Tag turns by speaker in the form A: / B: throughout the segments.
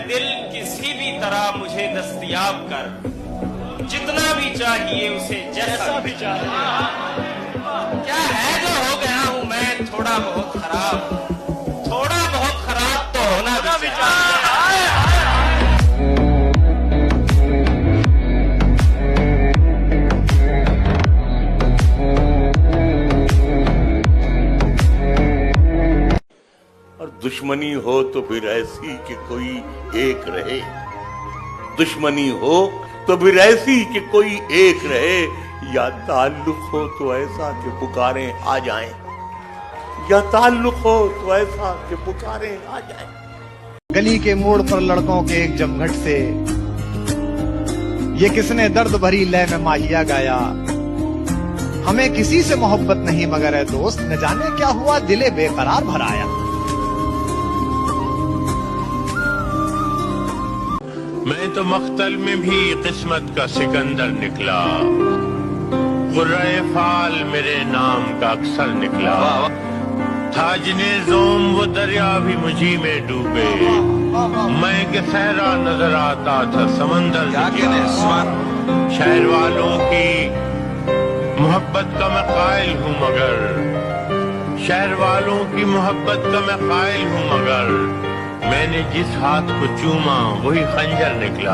A: दिल किसी भी तरह मुझे दस्तयाब कर, जितना भी चाहिए उसे जैसा भी चाहिए। क्या है जो हो गया हूं मैं थोड़ा बहुत खराब, थोड़ा बहुत खराब तो होना भी चाहिए।
B: और दुश्मनी हो तो फिर ऐसी कि कोई एक रहे, दुश्मनी हो तो फिर ऐसी कि कोई एक रहे, या ताल्लुक हो तो ऐसा कि पुकारें आ जाएं, या ताल्लुक हो तो ऐसा कि पुकारें आ जाएं।
C: गली के मोड़ पर लड़कों के एक जमघट से ये किसने दर्द भरी लय में माहिया गाया, हमें किसी से मोहब्बत नहीं मगर है दोस्त, न जाने क्या हुआ दिले बेकरार भराया।
D: मैं तो मख्तल में भी किस्मत का सिकंदर निकला, गुर्रे फाल मेरे नाम का अक्सर निकला, थाजने जोम वो दरिया भी मुझी में डूबे, मैं के सहरा नजर आता था समंदर निकला। शहर वालों की मोहब्बत का मैं कायल हूँ मगर, शहर वालों की मोहब्बत का मैं कायल हूँ मगर, मैंने जिस हाथ को चूमा वही खंजर निकला।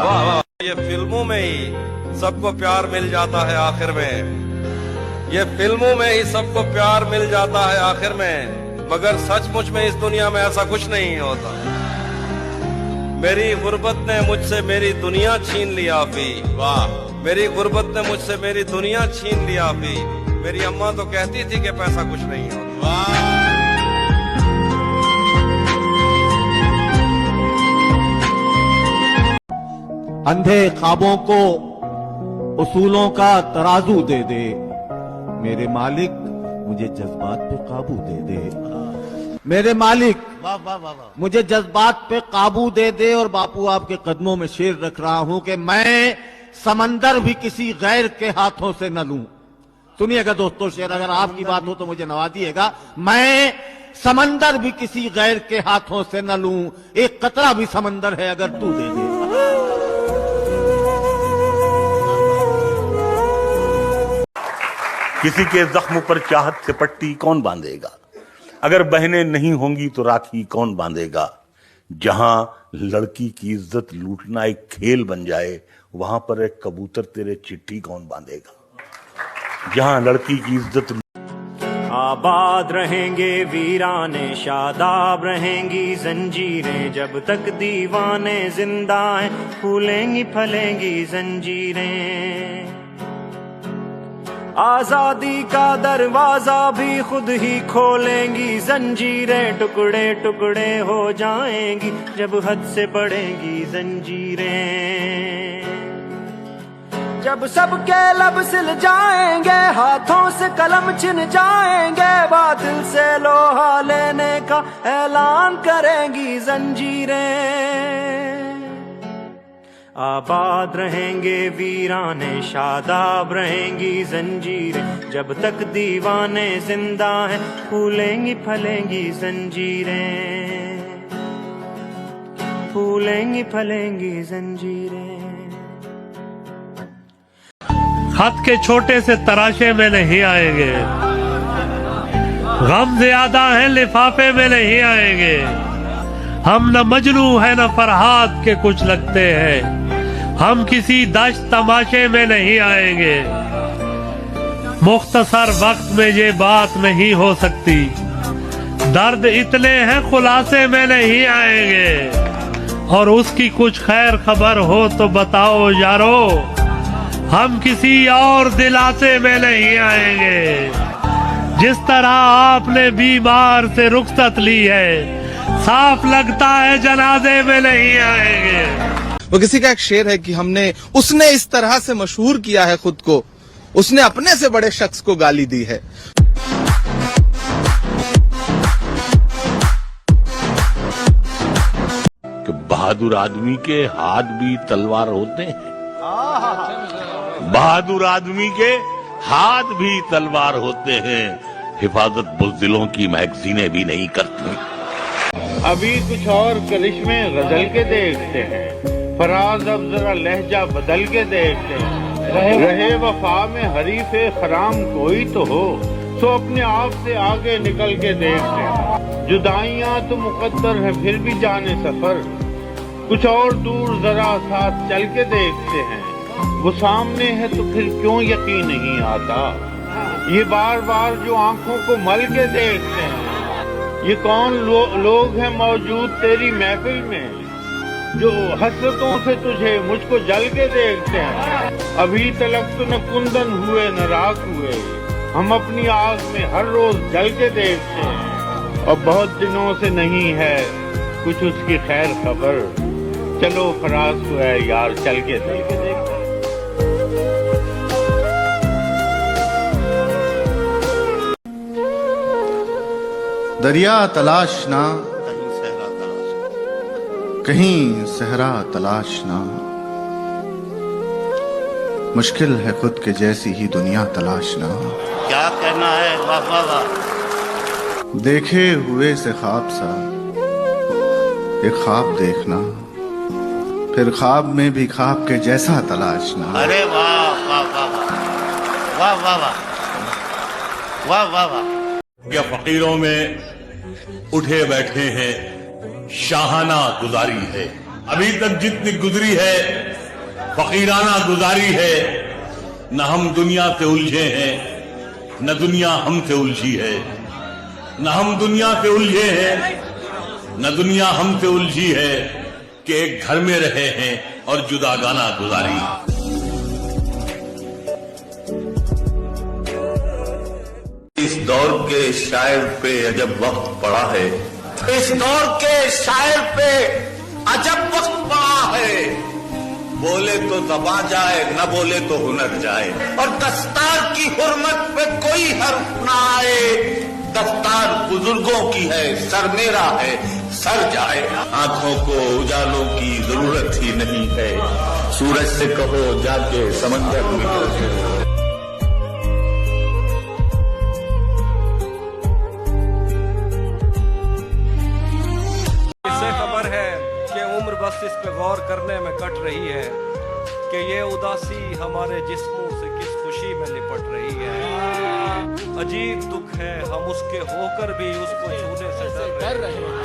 E: ये फिल्मों में ही सबको प्यार मिल जाता है आखिर में, ये फिल्मों में ही सबको प्यार मिल जाता है आखिर में, मगर सचमुच में इस दुनिया में ऐसा कुछ नहीं होता। मेरी गुर्बत ने मुझसे मेरी दुनिया छीन लिया फी, वाह, मेरी गुर्बत ने मुझसे मेरी दुनिया छीन लिया फी। मेरी अम्मा तो कहती थी कि पैसा कुछ नहीं होता। वाह।
F: अंधे ख्वाबों को उसूलों का तराजू दे दे, मेरे मालिक मुझे जज्बात पे काबू दे दे, मेरे मालिक मुझे जज्बात पे काबू दे दे। और बापू आपके कदमों में शेर रख रहा हूं कि मैं समंदर भी किसी गैर के हाथों से न लूं। सुनिएगा दोस्तों शेर, अगर आपकी बात हो तो मुझे नवाजिएगा। मैं समंदर भी किसी गैर के हाथों से न लूं, एक कतरा भी समंदर है अगर तू दे दे।
B: किसी के जख्म पर चाहत से पट्टी कौन बांधेगा, अगर बहनें नहीं होंगी तो राखी कौन बांधेगा। जहां लड़की की इज्जत लूटना एक खेल बन जाए, वहां पर एक कबूतर तेरे चिट्ठी कौन बांधेगा। जहां लड़की की इज्जत
G: आबाद रहेंगे वीराने, शादाब रहेंगी जंजीरें, जब तक दीवाने जिंदा हैं फूलेंगी फलेंगी जंजीरें। आजादी का दरवाजा भी खुद ही खोलेंगी जंजीरें, टुकड़े टुकड़े हो जाएंगी जब हद से बढ़ेंगी जंजीरें। जब सबके लब सिल जाएंगे, हाथों से कलम छिन जाएंगे, बातिल से लोहा लेने का ऐलान करेंगी जंजीरें। आबाद रहेंगे वीराने, शादाब रहेंगी जंजीरें, जब तक दीवाने जिंदा हैं फूलेंगी फलेंगी जंजीरें, फूलेंगी फलेंगी जंजीरें।
H: खत के छोटे से तराशे में नहीं आएंगे, गम ज्यादा है लिफाफे में नहीं आएंगे, हम न मजनू है न फरहाद के कुछ लगते हैं, हम किसी दश्त तमाशे में नहीं आएंगे। मुख्तसर वक्त में ये बात नहीं हो सकती, दर्द इतने हैं खुलासे में नहीं आएंगे, और उसकी कुछ खैर खबर हो तो बताओ यारो, हम किसी और दिलासे में नहीं आएंगे। जिस तरह आपने बीमार से रुखसत ली है, साफ लगता है जनाजे में नहीं आएंगे।
I: वो किसी का एक शेर है कि उसने इस तरह से मशहूर किया है खुद को, उसने अपने से बड़े शख्स को गाली दी है।
B: कि बहादुर आदमी के हाथ भी तलवार होते हैं, बहादुर आदमी के हाथ भी तलवार होते हैं, हिफाजत बुज़दिलों की मैगजीनें भी नहीं करती।
D: अभी कुछ और करिश्मे गजल के देखते हैं, फराज अब जरा लहजा बदल के देखते हैं। रहे वफा में हरीफे खराम कोई तो हो, तो अपने आप से आगे निकल के देखते हैं। जुदाइयां तो मुकद्दर है फिर भी जाने सफर, कुछ और दूर जरा साथ चल के देखते हैं। वो सामने है तो फिर क्यों यकीन नहीं आता, ये बार बार जो आंखों को मल के देखते हैं। ये कौन लोग हैं मौजूद तेरी महफिल में, जो हसरतों से तुझे मुझको जल के देखते हैं। अभी तलक तो न कुंदन हुए न राख हुए, हम अपनी आग में हर रोज जल के देखते हैं। और बहुत दिनों से नहीं है कुछ उसकी खैर खबर, चलो फराज को है यार चल के देखते हैं।
I: दरिया तलाशना कहीं सहरा तलाशना, मुश्किल है खुद के जैसी ही दुनिया तलाशना।
B: क्या कहना है, वाह वाह वाह।
I: देखे हुए से ख्वाब सा एक ख्वाब देखना, फिर ख्वाब में भी ख्वाब के जैसा तलाशना।
B: अरे वाह वाह वाह वाह वाह वाह वाह वाह वाह।
J: क्या फकीरों में उठे बैठे हैं शाहाना गुजारी है, अभी तक जितनी गुजरी है फकीराना गुजारी है। न हम दुनिया से उलझे हैं, न दुनिया हमसे उलझी है। न हम दुनिया से उलझे हैं, न दुनिया हमसे उलझी है, कि एक घर में रहे हैं और जुदागाना गुजारी।
B: इस दौर के शायर पे अजब वक्त पड़ा है, इस दौर के शायर पे अजब वक्त पड़ा है। बोले तो दबा जाए, न बोले तो हुनर जाए, और दस्तार की हुर्मत पे कोई हर्फ ना आए। दस्तार बुजुर्गों की है, सर मेरा है, सर जाए। आंखों को उजालों की जरूरत ही नहीं है, सूरज से कहो जाके समंदर में।
E: बस इस पे गौर करने में कट रही है कि ये उदासी हमारे जिस्मों से किस खुशी में लिपट रही है। अजीब दुख है हम उसके होकर भी उसको छूने से डर रहे हैं।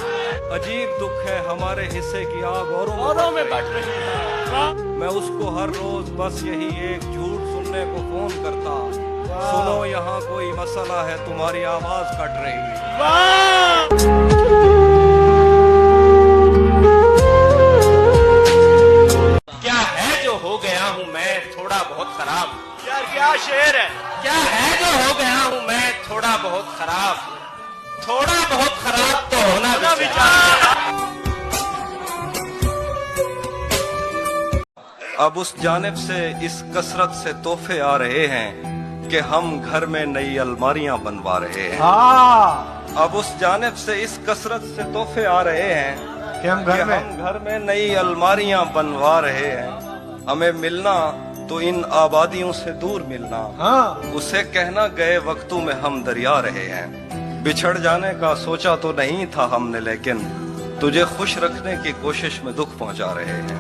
E: अजीब दुख है हमारे हिस्से की आग औरों में बढ़ रही है। मैं उसको हर रोज बस यही एक झूठ सुनने को फोन करता, सुनो यहाँ कोई मसला है, तुम्हारी आवाज कट रही है।
A: हो गया हूँ मैं थोड़ा बहुत खराब।
G: यार क्या शेर है,
A: क्या है जो हो गया हूँ मैं थोड़ा बहुत खराब। थोड़ा बहुत खराब तो होना भी चाहिए।
E: अब उस जानिब से इस कसरत से तोहफे आ रहे हैं कि हम घर में नई अलमारियां बनवा रहे हैं। अब उस जानिब से इस कसरत से तोहफे आ रहे हैं कि हम घर में नई अलमारियां बनवा रहे हैं। हमें मिलना तो इन आबादियों से दूर मिलना, उसे कहना गए वक्तों में हम दरिया रहे हैं। बिछड़ जाने का सोचा तो नहीं था हमने, लेकिन तुझे खुश रखने की कोशिश में दुख पहुंचा रहे हैं।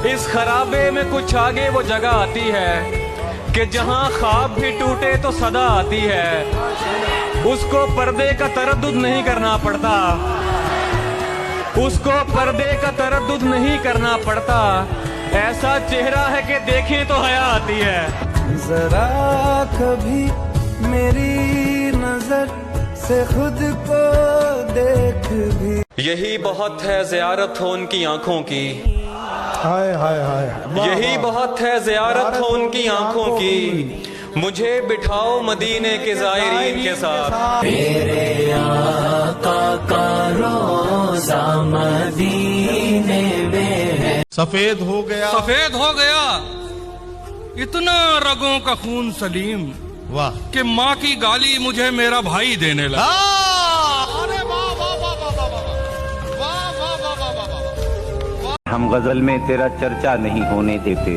K: इस खराबे में कुछ आगे वो जगह आती है कि जहां ख्वाब भी टूटे तो सदा आती है। उसको पर्दे का तरद्दुद नहीं करना पड़ता, उसको पर्दे का तरद्दुद नहीं करना पड़ता। ऐसा चेहरा है कि देखें तो हया आती है।
G: जरा कभी मेरी नजर से खुद को देख भी,
K: यही बहुत है ज़ियारत हो उनकी आंखों की।
G: हाय हाय हाय,
K: यही बहुत है ज़ियारत हो उनकी आंखों की। मुझे बिठाओ मदीने के ज़ायरीन के साथ।
G: मेरे आका का रोज़ा मदीने में है।
I: सफेद हो गया,
L: सफेद हो गया इतना रगों का खून सलीम,
I: वाह,
L: कि माँ की गाली मुझे मेरा भाई देने लगा।
I: अरे वाह वाह वाह वाह वाह वाह वाह वाह वाह वाह वाह।
M: हम गजल में तेरा चर्चा नहीं होने देते,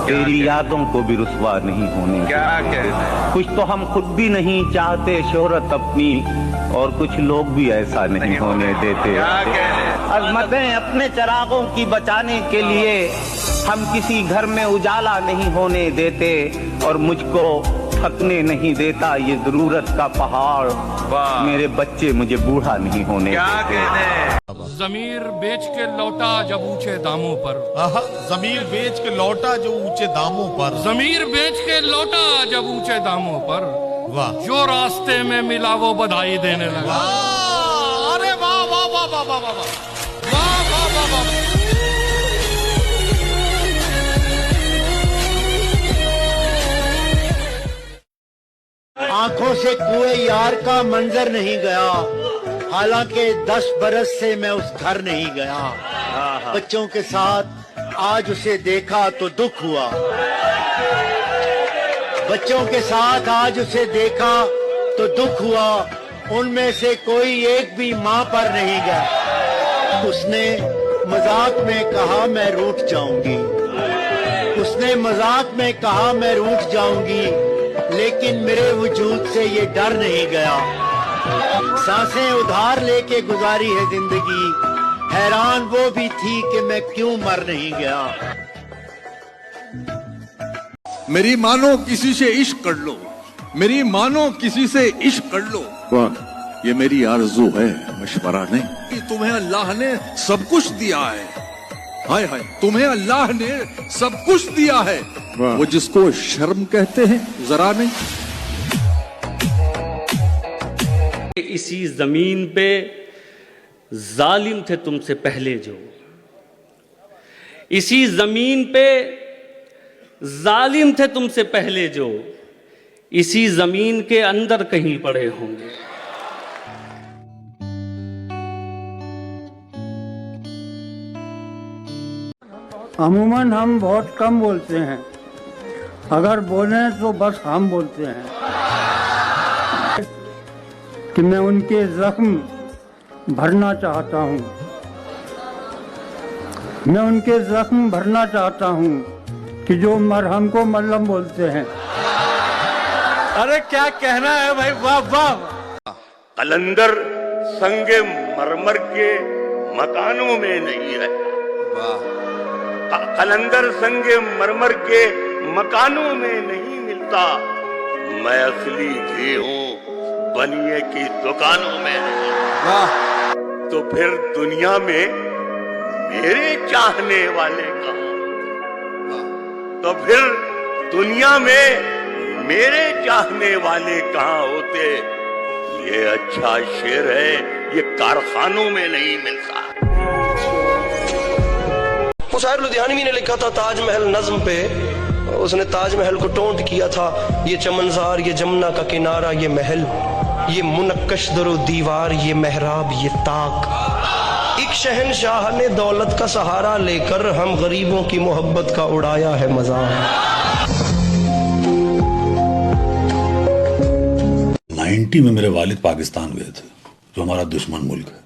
M: तेरी यादों को भी रुसवा
F: रुसवा नहीं होने देते।
E: क्या कहते?
F: कुछ तो हम खुद भी नहीं चाहते शोहरत अपनी, और कुछ लोग भी ऐसा नहीं होने देते।
E: क्या कहते?
F: अजमतें अपने चरागों की बचाने के लिए हम किसी घर में उजाला नहीं होने देते, और मुझको थकने नहीं देता ये जरूरत का पहाड़।
E: वाह।
F: मेरे बच्चे मुझे बूढ़ा नहीं होने
E: क्या
F: देते।
E: कहते?
L: जमीर बेच के लौटा जब ऊंचे दामों पर,
M: जमीर बेच के लौटा जो ऊंचे दामों पर,
L: जमीर बेच के लौटा जब ऊंचे दामों पर,
M: वाह,
L: जो रास्ते में मिला वो बधाई देने लगा।
M: अरे वाह वाह वाह वाह वाह वाह वाह वाह वाह वाह।
N: आंखों से कुएं यार का मंजर नहीं गया, हालांकि 10 बरस से मैं उस घर नहीं गया। बच्चों के साथ आज उसे देखा तो दुख हुआ, बच्चों के साथ आज उसे देखा तो दुख हुआ। उनमें से कोई एक भी माँ पर नहीं गया। उसने मजाक में कहा मैं रूठ जाऊंगी, उसने मजाक में कहा मैं रूठ जाऊंगी, लेकिन मेरे वजूद से ये डर नहीं गया। सांसें उधार लेके गुजारी है जिंदगी, हैरान वो भी थी कि मैं क्यों मर नहीं गया।
M: मेरी मानो किसी से इश्क कर लो, मेरी मानो किसी से इश्क कर लो।
I: वाह, ये मेरी आरज़ू है, मशवरा नहीं।
M: कि तुम्हें अल्लाह ने सब कुछ दिया है, हाय हाय, तुम्हें अल्लाह ने सब कुछ दिया है।
I: वो जिसको शर्म कहते हैं जरा नहीं।
O: इसी जमीन पे जालिम थे तुमसे पहले जो, इसी जमीन पे जालिम थे तुमसे पहले जो, इसी जमीन के अंदर कहीं पड़े होंगे।
N: अमूमन हम बहुत कम बोलते हैं, अगर बोले तो बस हम बोलते हैं कि मैं उनके जख्म भरना चाहता हूँ, मैं उनके जख्म भरना चाहता हूँ कि जो मरहम को मल्लम बोलते हैं।
C: अरे क्या कहना है भाई, वाह वाह।
B: कलंदर संगे मरमर के मकानों में नहीं है, कलंदर संगे मरमर के मकानों में नहीं मिलता। मैं असली घी हूँ, बनिए की दुकानों में नहीं। वाह। तो फिर दुनिया में मेरे चाहने वाले कहाँ? तो फिर दुनिया में मेरे चाहने वाले कहाँ होते? ये अच्छा शेर है, ये कारखानों में नहीं मिलता।
E: मुशायर लुधियानवी ने लिखा था ताजमहल नज्म पे, उसने ताजमहल को टोंट किया था। ये चमनजार, ये जमुना का किनारा, ये महल, ये मुनक्कश दरो दीवार, ये मेहराब, ये ताक। एक शहनशाह ने दौलत का सहारा लेकर हम गरीबों की मोहब्बत का उड़ाया है मजाक।
J: 90 में मेरे वालिद पाकिस्तान गए थे, जो हमारा दुश्मन मुल्क है,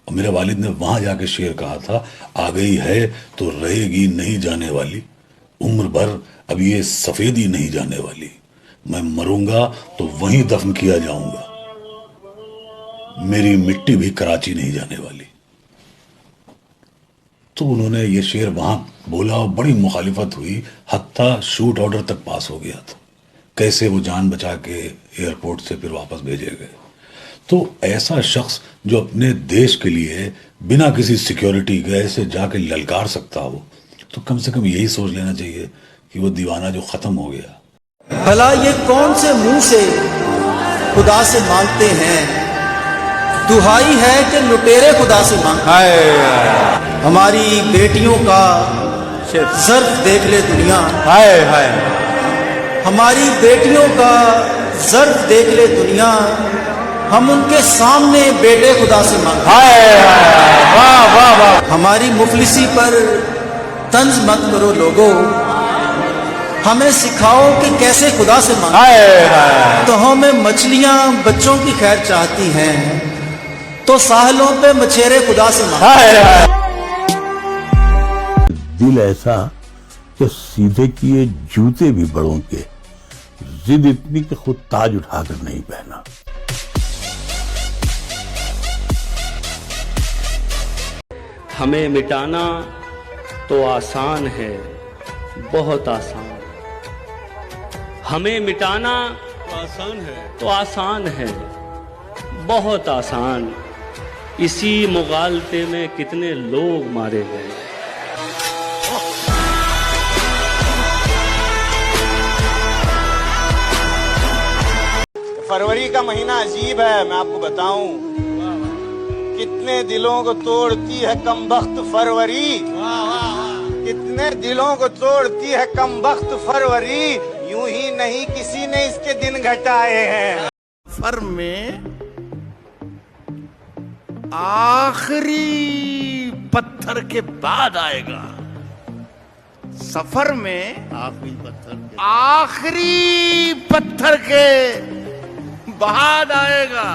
J: और मेरे वालिद ने वहां जाके शेर कहा था, आ गई है तो रहेगी नहीं जाने वाली, उम्र भर अब ये सफेदी नहीं जाने वाली, मैं मरूंगा तो वहीं दफन किया जाऊंगा, मेरी मिट्टी भी कराची नहीं जाने वाली। तो उन्होंने ये शेर वहां बोला और बड़ी मुखालिफत हुई, हत्ता शूट ऑर्डर तक पास हो गया था। कैसे वो जान बचा के एयरपोर्ट से फिर वापस भेजे गए। तो ऐसा शख्स जो अपने देश के लिए बिना किसी सिक्योरिटी के ऐसे जाके ललकार सकता हो, तो कम से कम यही सोच लेना चाहिए कि वो दीवाना जो खत्म हो गया।
N: भला ये कौन से मुंह से खुदा से मांगते हैं, दुहाई है कि लुटेरे खुदा से मांगते हैं। हमारी बेटियों का ज़र्फ देख ले दुनिया, हाय हाय, हमारी बेटियों का ज़र्फ देख ले दुनिया, हम उनके सामने बेटे खुदा से मांगते हैं। वाह वाह वाह। हमारी मुफलिसी पर तंज मत करो लोगों, हमें सिखाओ कि कैसे खुदा से मांगे। तो हमें मछलियां बच्चों की खैर चाहती हैं, तो साहलों पे मछेरे खुदा से मांगे।
J: दिल ऐसा
B: कि सीधे किए जूते भी बड़ों के, जिद इतनी कि खुद ताज उठाकर नहीं पहना।
O: हमें मिटाना तो आसान है, बहुत आसान। हमें मिटाना तो आसान है, बहुत आसान। इसी मुगालते में कितने लोग मारे गए।
P: फरवरी का महीना अजीब है, मैं आपको बताऊं। कितने दिलों को तोड़ती है कमबख्त फरवरी, कितने दिलों को तोड़ती है कमबख्त फरवरी। यूं ही नहीं किसी ने इसके दिन घटाए हैं।
Q: सफर में आखिरी पत्थर के बाद आएगा, सफर में आखिरी पत्थर के बाद आएगा।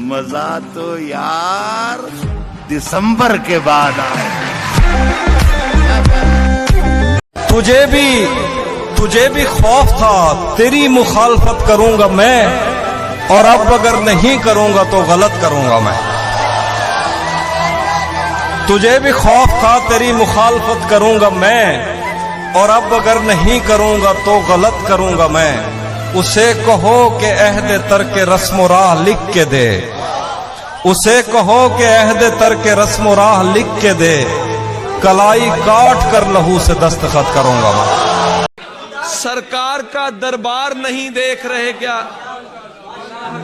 Q: मजा तो यार दिसंबर के बाद आएगा।
E: तुझे भी खौफ था, तेरी मुखालफत करूंगा मैं, और अब अगर नहीं करूंगा तो गलत करूंगा मैं। तुझे भी खौफ था, तेरी मुखालफत करूंगा मैं, और अब अगर नहीं करूंगा तो गलत करूंगा मैं। उसे कहो कि अहद तर्क रस्म राह लिख के दे, उसे कहो कि अहद तर्क रस्म राह लिख के दे। कलाई काट कर लहू से दस्तखत करूंगा मैं। सरकार का दरबार नहीं देख रहे क्या?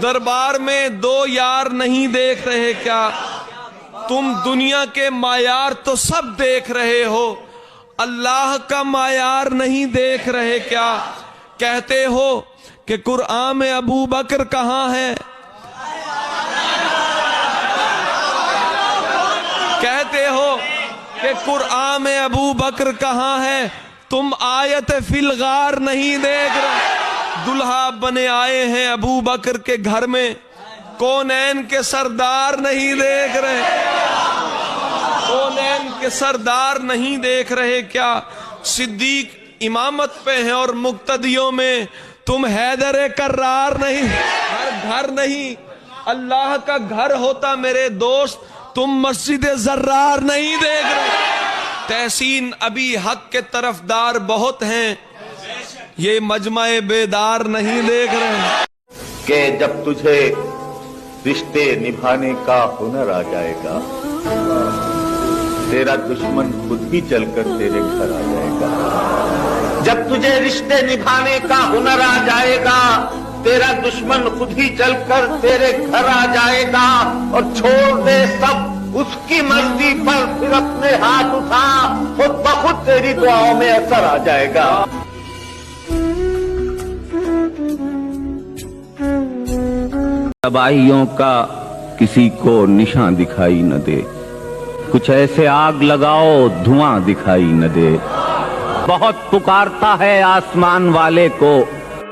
E: दरबार में दो यार नहीं देख रहे क्या? तुम दुनिया के मायार तो सब देख रहे हो, अल्लाह का मायार नहीं देख रहे क्या? कहते हो कि कुरान में अबू बकर कहाँ है? कहते हो कि कुरान में अबू बकर कहाँ है? तुम आयत फिलगार नहीं देख रहे। दुल्हा बने आए हैं अबू बकर के घर में, कौनैन के सरदार नहीं देख रहे। कौनैन के सरदार नहीं देख रहे क्या? सिद्दीक इमामत पे हैं और मुक्तदियों में तुम हैदर कर्रार नहीं। घर नहीं, अल्लाह का घर होता मेरे दोस्त, तुम मस्जिद जर्रार नहीं देख रहे। तहसीन अभी हक के तरफदार बहुत हैं, ये मजमाए बेदार नहीं देख रहे।
B: कि जब तुझे रिश्ते निभाने का हुनर आ जाएगा, तेरा दुश्मन खुद ही चलकर तेरे घर आ जाएगा। जब तुझे रिश्ते निभाने का हुनर आ जाएगा, तेरा दुश्मन खुद ही चलकर तेरे घर आ जाएगा। और छोड़ दे सब उसकी मर्जी पर, फिर अपने हाथ उठा, खुद ब खुद तेरी दुआओं में असर आ जाएगा।
R: तबाहियों का किसी को निशान दिखाई न दे, कुछ ऐसे आग लगाओ धुआं दिखाई न दे। बहुत पुकारता है आसमान वाले को,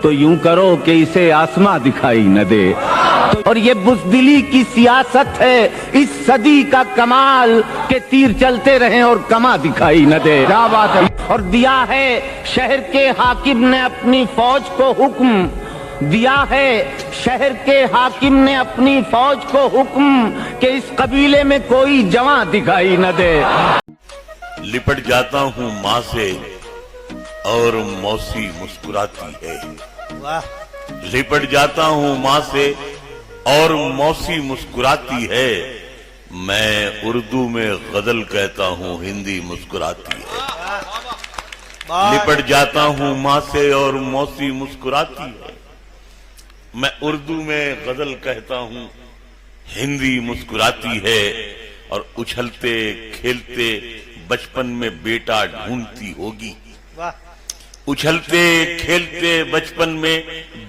R: तो यूं करो कि इसे आसमां दिखाई न दे। और ये बुज़दिली की सियासत है इस सदी का कमाल, के तीर चलते रहें और कमा दिखाई न दे। क्या बात है। और दिया है शहर के हाकिम ने अपनी फौज को हुक्म, दिया है शहर के हाकिम ने अपनी फौज को हुक्म, कि इस कबीले में कोई जवां दिखाई न दे।
B: लिपट जाता हूँ माँ से और मौसी मुस्कुराती है। लिपट जाता हूँ माँ से और मौसी मुस्कुराती है। मैं उर्दू में गजल कहता हूँ, हिंदी मुस्कुराती है। लिपट जाता हूँ माँ से और मौसी मुस्कुराती है। मैं उर्दू में गजल कहता हूँ, हिंदी मुस्कुराती है। और उछलते खेलते बचपन में बेटा ढूंढती होगी। उछलते खेलते बचपन में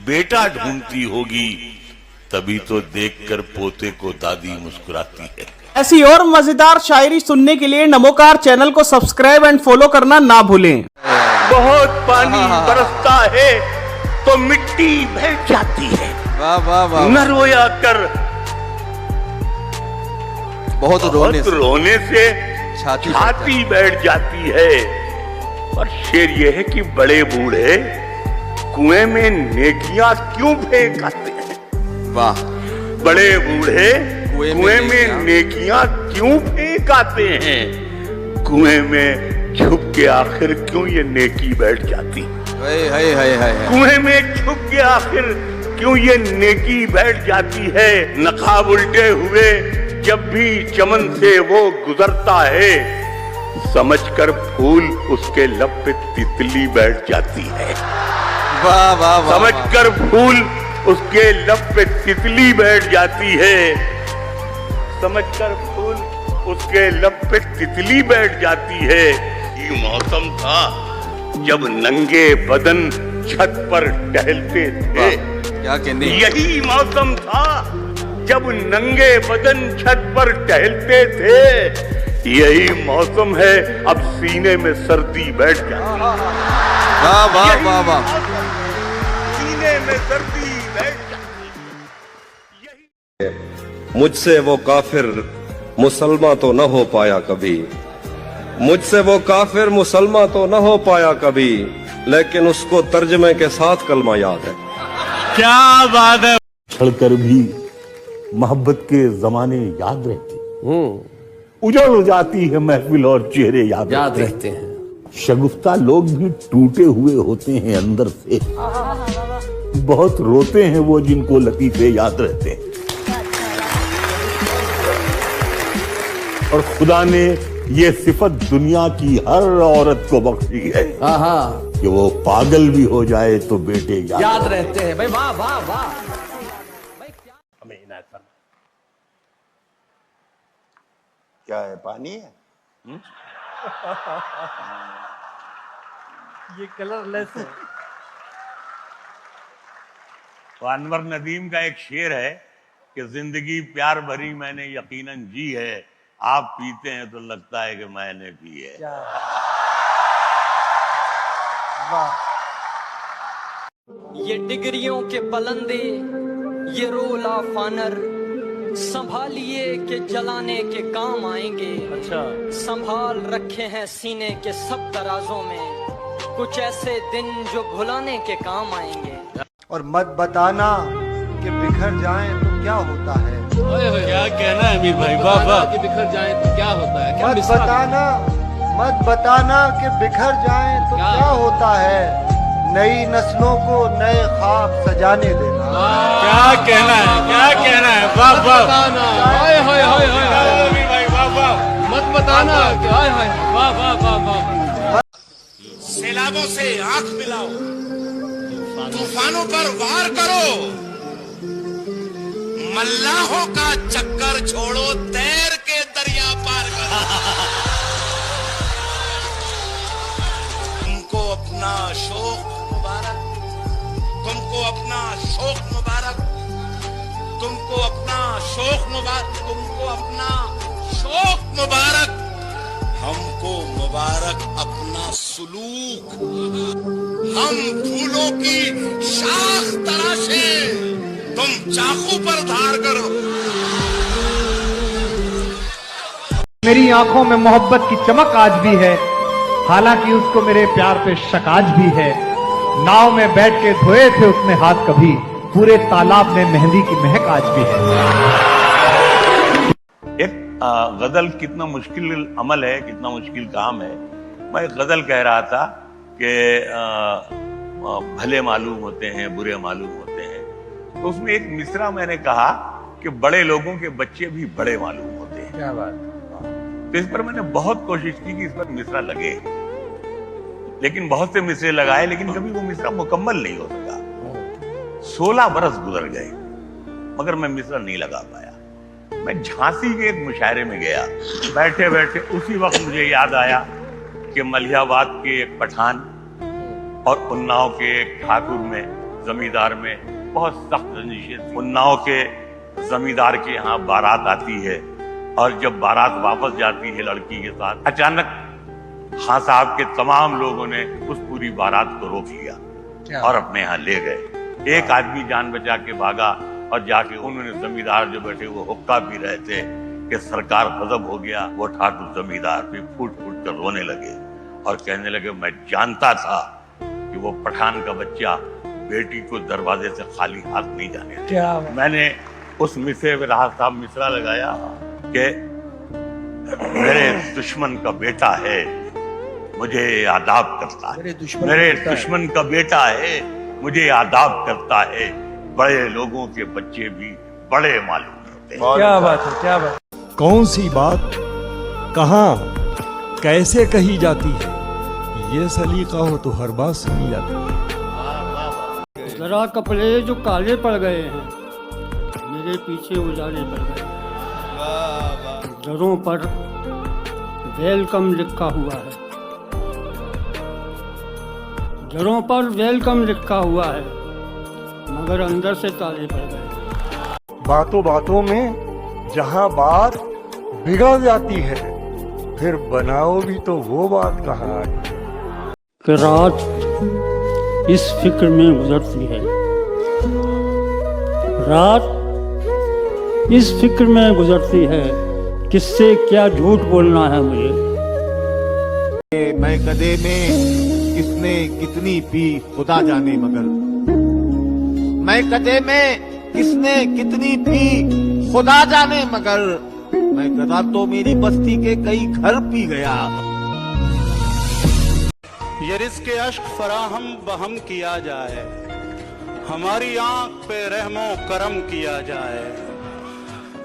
B: बेटा ढूंढती होगी, तभी तो देखकर पोते को दादी मुस्कुराती है।
S: ऐसी और मजेदार शायरी सुनने के लिए नमोकार चैनल को सब्सक्राइब एंड फॉलो करना ना भूलें।
B: बहुत पानी बरसता है तो मिट्टी बह जाती है।
N: वाह वाह वाह।
B: न रोया कर, बहुत रोने से छाती बैठ जाती है। और शेर यह है कि बड़े बूढ़े कुएं में नेकियां क्यों फेंक आते हैं।
E: वाह।
B: बड़े बूढ़े कुएं में नेकियां क्यों फेंक आते हैं। कुएं में छुप के आखिर क्यों ये नेकी बैठ जाती। कुएं में छुप के आखिर क्यों ये नेकी बैठ जाती है। नकाब उल्टे हुए जब भी चमन से वो गुजरता है, समझकर फूल उसके लब पे तितली बैठ जाती है।
E: वाह वाह वाह।
B: समझकर फूल उसके लब पे तितली बैठ जाती है। समझकर फूल उसके लब पे तितली बैठ जाती है। ये मौसम था जब नंगे बदन छत पर टहलते थे।
E: क्या कहने।
B: यही मौसम था जब नंगे बदन छत पर टहलते थे। यही मौसम है अब सीने में सर्दी बैठ जाती है।
E: वाह वाह वाह वाह।
B: सीने में सर्दी बैठ जाती।
E: मुझसे वो काफिर मुसलमान तो न हो पाया कभी। मुझसे वो काफिर मुसलमान तो न हो पाया कभी, लेकिन उसको तर्जमे के साथ कलमा याद है।
H: क्या बात है।
J: छड़कर भी मोहब्बत के जमाने याद रहते। उजड़ हो जाती है महफिल और चेहरे याद रहते हैं। शगुफ्ता लोग भी टूटे हुए होते हैं अंदर से। बहुत रोते हैं वो जिनको लतीफे याद रहते हैं। और खुदा ने ये सिफत दुनिया की हर औरत को बख्शी है कि वो पागल भी हो जाए तो बेटे याद
G: रहते हैं। भाई वाह वाह वाह।
Q: क्या है, पानी है?
H: ये कलरलेस है।
J: तो अनवर नदीम का एक शेर है कि जिंदगी प्यार भरी मैंने यकीनन जी है, आप पीते हैं तो लगता है कि मैंने पी है।
G: ये डिग्रियों के पलंदे, ये रोला फानर, संभालिए के जलाने के काम आएंगे।
O: अच्छा।
G: संभाल रखे हैं सीने के सब तराजों में, कुछ ऐसे दिन जो भुलाने के काम आएंगे।
C: और मत बताना कि बिखर जाएं तो क्या होता है।
H: क्या कहना है अमीर भाई। वाह वाह। कि बिखर जाए तो क्या होता है।
C: मत बताना कि बिखर जाएं तो क्या होता है। नई नस्लों को नए ख्वाब सजाने देना।
H: क्या कहना है। क्या कहना है। वाह वाह। हाय हाय हाय हाय अमीर भाई। वाह वाह। मत बताना। हाय हाय। वाह वाह वाह वाह।
A: सैलाबों से आंख मिलाओ, तूफानों पर वार करो, मल्लाहों का चक्कर छोड़ो, तैर के दरिया पार करो। तुमको अपना शौक मुबारक, तुमको अपना शौक मुबारक, तुमको अपना शौक मुबारक, तुमको अपना शौक मुबारक, हमको मुबारक अपना सुलूक। हम फूलों की शाख तराशे, तुम चाकू पर धार करो।
C: मेरी आंखों में मोहब्बत की चमक आज भी है, हालांकि उसको मेरे प्यार पे शक आज भी है। नाव में बैठ के धोए थे उसने हाथ कभी, पूरे तालाब में मेहंदी की महक आज भी है।
J: एक गजल कितना मुश्किल अमल है, कितना मुश्किल काम है। मैं एक गजल कह रहा था कि भले मालूम होते हैं, बुरे मालूम होते हैं। तो उसमें एक मिसरा मैंने कहा कि बड़े लोगों के बच्चे भी बड़े मालूम होते हैं।
H: क्या बात।
J: तो इस पर मैंने बहुत कोशिश की कि इस पर मिसरा लगे, लेकिन बहुत से मिसरे लगाए, लेकिन कभी वो मिसरा मुकम्मल नहीं हो सका। 16 बरस गुजर गए मगर मैं मिसरा नहीं लगा पाया। मैं झांसी के एक मुशायरे में गया, बैठे बैठे उसी वक्त मुझे याद आया कि मलिहाबाद के एक पठान और उन्नाव के एक ठाकुर में, जमींदार में बहुत सख्त रंजिशें थी। उन्नाव के जमींदार के यहाँ बारात आती है और जब बारात वापस जाती है लड़की के साथ, अचानक खां साहब के तमाम लोगों ने उस पूरी बारात को रोक लिया और अपने यहाँ ले गए। एक आदमी जान बचा के भागा और जाके उन्होंने जमींदार जो बैठे वो हुक्का पी रहे थे कि सरकार गजब हो गया। वो ठाकुर जमींदार पे फूट फूट कर रोने लगे
B: और कहने लगे मैं जानता था कि वो पठान का बच्चा बेटी को दरवाजे से खाली हाथ नहीं जाने देगा। मैंने उस मिसरे में राहत साहब मिसरा लगाया कि मेरे दुश्मन का बेटा है, मुझे आदाब करता है। मेरे दुश्मन का बेटा है, मुझे आदाब करता है। बड़े लोगों के बच्चे भी बड़े मालूम होते हैं।
T: क्या बात है, क्या बात। कौन सी बात कहाँ कैसे कही जाती है, ये सलीका हो तो हर बात सुनी जाती है।
U: जरा कपड़े जो काले पड़ गए हैं, मेरे पीछे उजाले पड़ गए। घरों पर वेलकम लिखा हुआ है, घरों पर वेलकम लिखा हुआ है, मगर अंदर से ताले पड़ गए।
T: बातों बातों में जहाँ बात बिगड़ जाती है, फिर बनाओ भी तो वो बात कहाँ आई
U: कि रात इस फिक्र में गुजरती है, रात इस फिक्र में गुजरती है, किससे क्या झूठ बोलना है मुझे।
F: मैं गधे में किसने कितनी पी खुदा जाने, मगर मैं गधे में किसने कितनी पी खुदा जाने, मगर मैं गधा तो मेरी बस्ती के कई घर पी गया।
P: ये रिज़्क़ अश्क फराहम बहम किया जाए, हमारी आंख पे रहमो करम किया जाए।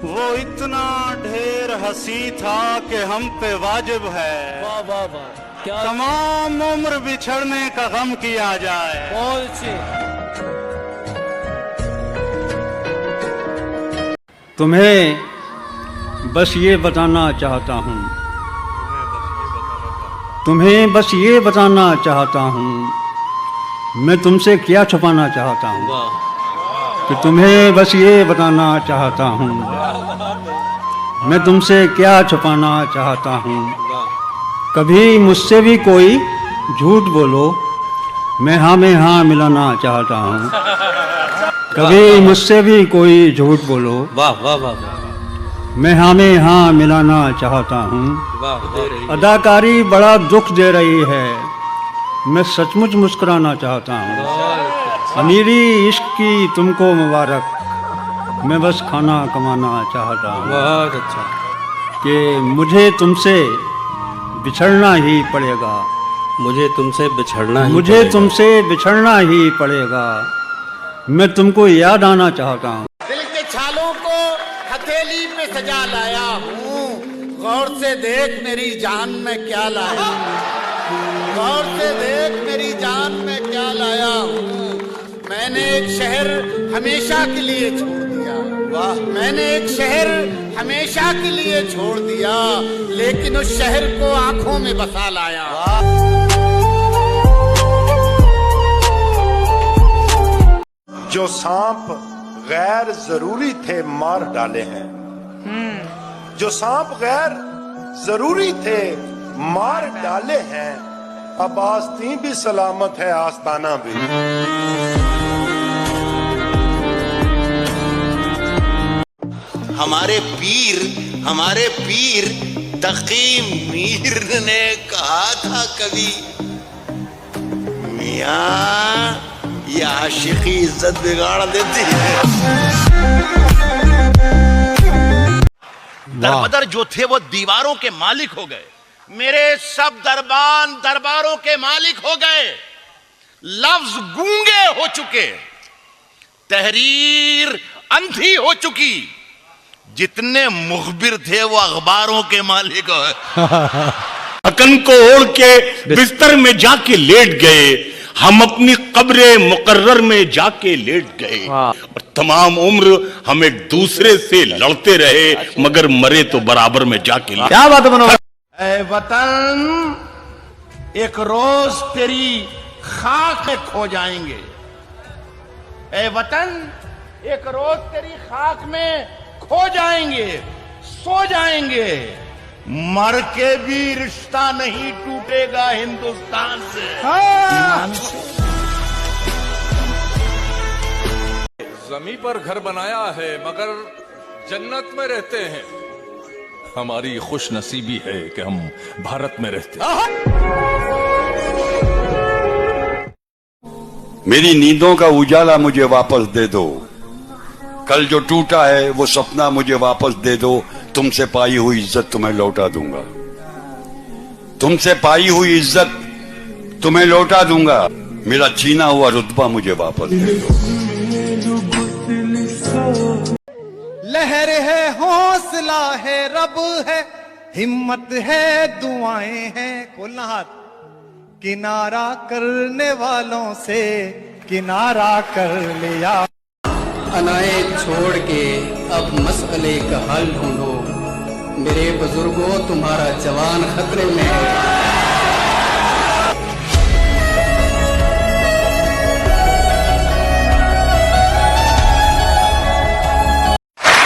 P: वो इतना ढेर हंसी था कि हम पे वाजिब है, वाह वाह वाह, क्या तमाम उम्र बिछड़ने का गम किया जाए। बहुत अच्छे।
U: तुम्हें बस ये बताना चाहता हूँ, तुम्हें बस ये बताना चाहता हूँ, मैं तुमसे क्या छुपाना चाहता हूँ, कि तुम्हें बस ये बताना चाहता हूँ, मैं तुमसे क्या छुपाना चाहता हूँ। कभी मुझसे भी कोई झूठ बोलो, मैं हाँ में हाँ मिलाना चाहता हूँ। कभी मुझसे भी कोई झूठ बोलो,
E: वाह वाह वाह,
U: मैं हाँ में हाँ मिलाना चाहता हूँ। अदाकारी बड़ा दुख दे रही है, मैं सचमुच मुस्कुराना चाहता हूँ। अमीरी इश्क की तुमको मुबारक, मैं बस खाना कमाना चाहता हूँ।
E: बहुत अच्छा।
U: कि मुझे तुमसे बिछड़ना ही पड़ेगा,
E: मुझे तुमसे बिछड़ना ही
U: मुझे तुमसे बिछड़ना ही पड़ेगा, मैं तुमको याद आना चाहता हूँ।
P: दिल के छालों को हथेली पे सजा लाया हूँ, गौर से देख मेरी जान में क्या लाया हूँ, गौर से देख मेरी जान में क्या लाया हूँ। मैंने एक शहर हमेशा के लिए छोड़ दिया, वाह, मैंने एक शहर हमेशा के लिए छोड़ दिया, लेकिन उस शहर को आंखों में बसा लाया।
V: जो सांप गैर जरूरी थे मार डाले हैं, जो सांप गैर जरूरी थे मार डाले हैं, अब आस्तीन भी सलामत है आस्ताना भी।
W: हमारे पीर तकी मीर ने कहा था कभी, मियां ये आशिकी इज्जत बिगाड़ देती है।
X: दरबदर जो थे वो दीवारों के मालिक हो गए, मेरे सब दरबारों के मालिक हो गए। लफ्ज गूंगे हो चुके, तहरीर अंधी हो चुकी, जितने मुखबिर थे वो अखबारों के मालिक हो।
J: अकन को ओढ़ के बिस्तर में जाके लेट गए, हम अपनी कब्रे मुकर्रर में जाके लेट गए, और तमाम उम्र हम एक दूसरे से लड़ते रहे, मगर मरे तो बराबर में जाके।
F: क्या बात बनो।
W: ऐ वतन एक रोज तेरी खाक में खो जाएंगे, ऐ वतन एक रोज तेरी खाक में खो जाएंगे, सो जाएंगे, मर के भी रिश्ता नहीं टूटेगा हिंदुस्तान से। ईमान से।
K: जमीन पर घर बनाया है मगर जन्नत में रहते हैं,
J: हमारी खुश नसीबी है कि हम भारत में रहते हैं।
W: मेरी नींदों का उजाला मुझे वापस दे दो, कल जो टूटा है वो सपना मुझे वापस दे दो, तुमसे पाई हुई इज्जत तुम्हें लौटा दूंगा, तुमसे पाई हुई इज्जत तुम्हें लौटा दूंगा, मेरा छीना हुआ रुतबा मुझे वापस दे दो।
C: लहर है, हौसला है, रब है, हिम्मत है, दुआएं हैं, खोलना हाथ, किनारा करने वालों से किनारा कर लिया।
D: अनाए छोड़ के अब मसले का हल ढूंढो, मेरे बुजुर्गों तुम्हारा जवान खतरे में है।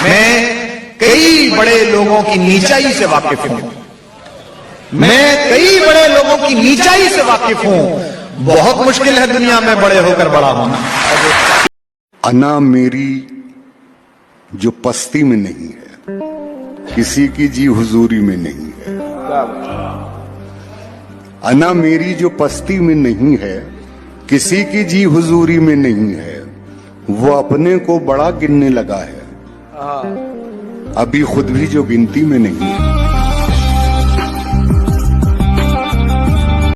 C: मैं कई बड़े लोगों की नीचाई से वाकिफ हूं, मैं कई बड़े लोगों की नीचाई से वाकिफ हूं। बहुत मुश्किल है दुनिया में बड़े होकर बड़ा होना।
V: अना मेरी जो पस्ती में नहीं है, किसी की जी हुजूरी में नहीं है। अना मेरी जो पस्ती में नहीं है, किसी की जी हुजूरी में नहीं है, वो अपने को बड़ा गिनने लगा है, अभी खुद भी जो गिनती में नहीं है।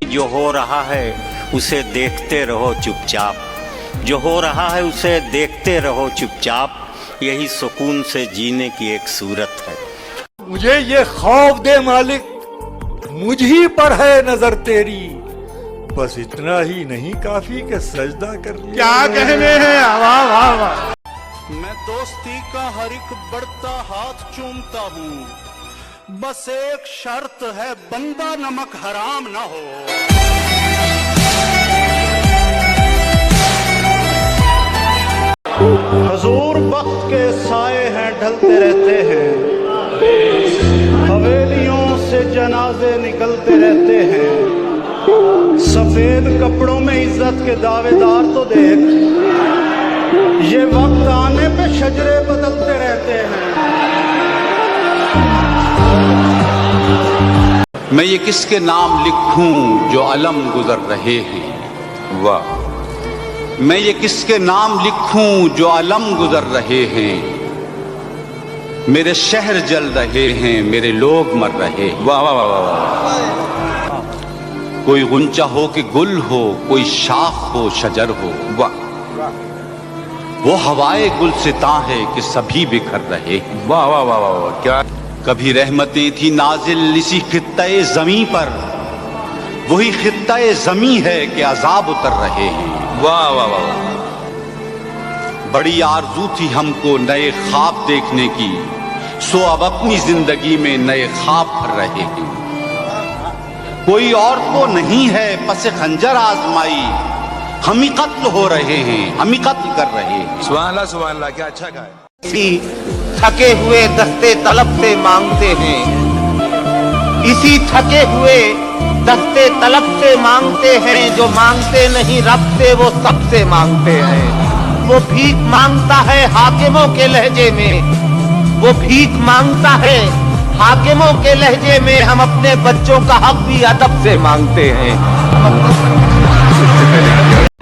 I: जो हो रहा है उसे देखते रहो चुपचाप, जो हो रहा है उसे देखते रहो चुपचाप, यही सुकून से जीने की एक सूरत है।
T: मुझे ये खौफ दे मालिक, मुझ ही पर है नजर तेरी, बस इतना ही नहीं काफी के सजदा कर लिया।
C: क्या कहने हैं, वाह वाह वाह।
N: मैं दोस्ती का हर एक बढ़ता हाथ चूमता हूँ, बस एक शर्त है, बंदा नमक हराम ना हो।
V: हुजूर वक्त के साए हैं, ढलते रहते हैं, हवेलियों से जनाजे निकलते रहते हैं, सफेद कपड़ों में इज्जत के दावेदार तो देख, ये वक्त आने पे शजरे बदलते रहते हैं।
R: मैं ये किसके नाम लिखूं जो अलम गुजर रहे हैं, वाह। मैं ये किसके नाम लिखूं जो अलम गुजर रहे हैं, मेरे शहर जल रहे हैं, मेरे लोग मर रहे हैं, वाह वाह वाह वाह। कोई गुंचा हो कि गुल हो, कोई शाख हो शजर हो, वाह। वो हवाए गुलसिता है कि सभी बिखर रहे, वाह वाह वाह वाह। क्या कभी रहमतें थी नाजिल इसी खित्ते ज़मीं पर, वही खित्ते ज़मीं है कि अजाब उतर रहे हैं, वाह वाह वाह। बड़ी आरज़ू थी हमको नए ख्वाब देखने की, सो अब अपनी जिंदगी में नए ख्वाब भर रहे हैं। कोई और तो नहीं है पसे खंजर आजमाई, हम ही कत्ल हो रहे हैं, हम ही कत्ल कर रहे हैं।
E: सुभान अल्लाह, क्या अच्छा गाया।
N: थके हुए दस्ते तलब से मांगते हैं, इसी थके हुए दस्ते तलब से मांगते हैं, जो मांगते नहीं रब से वो सबसे मांगते हैं। वो भीख मांगता है हाकिमों के लहजे में, वो भीख मांगता है हाकिमों के लहजे में, हम अपने बच्चों का हक भी अदब से मांगते हैं।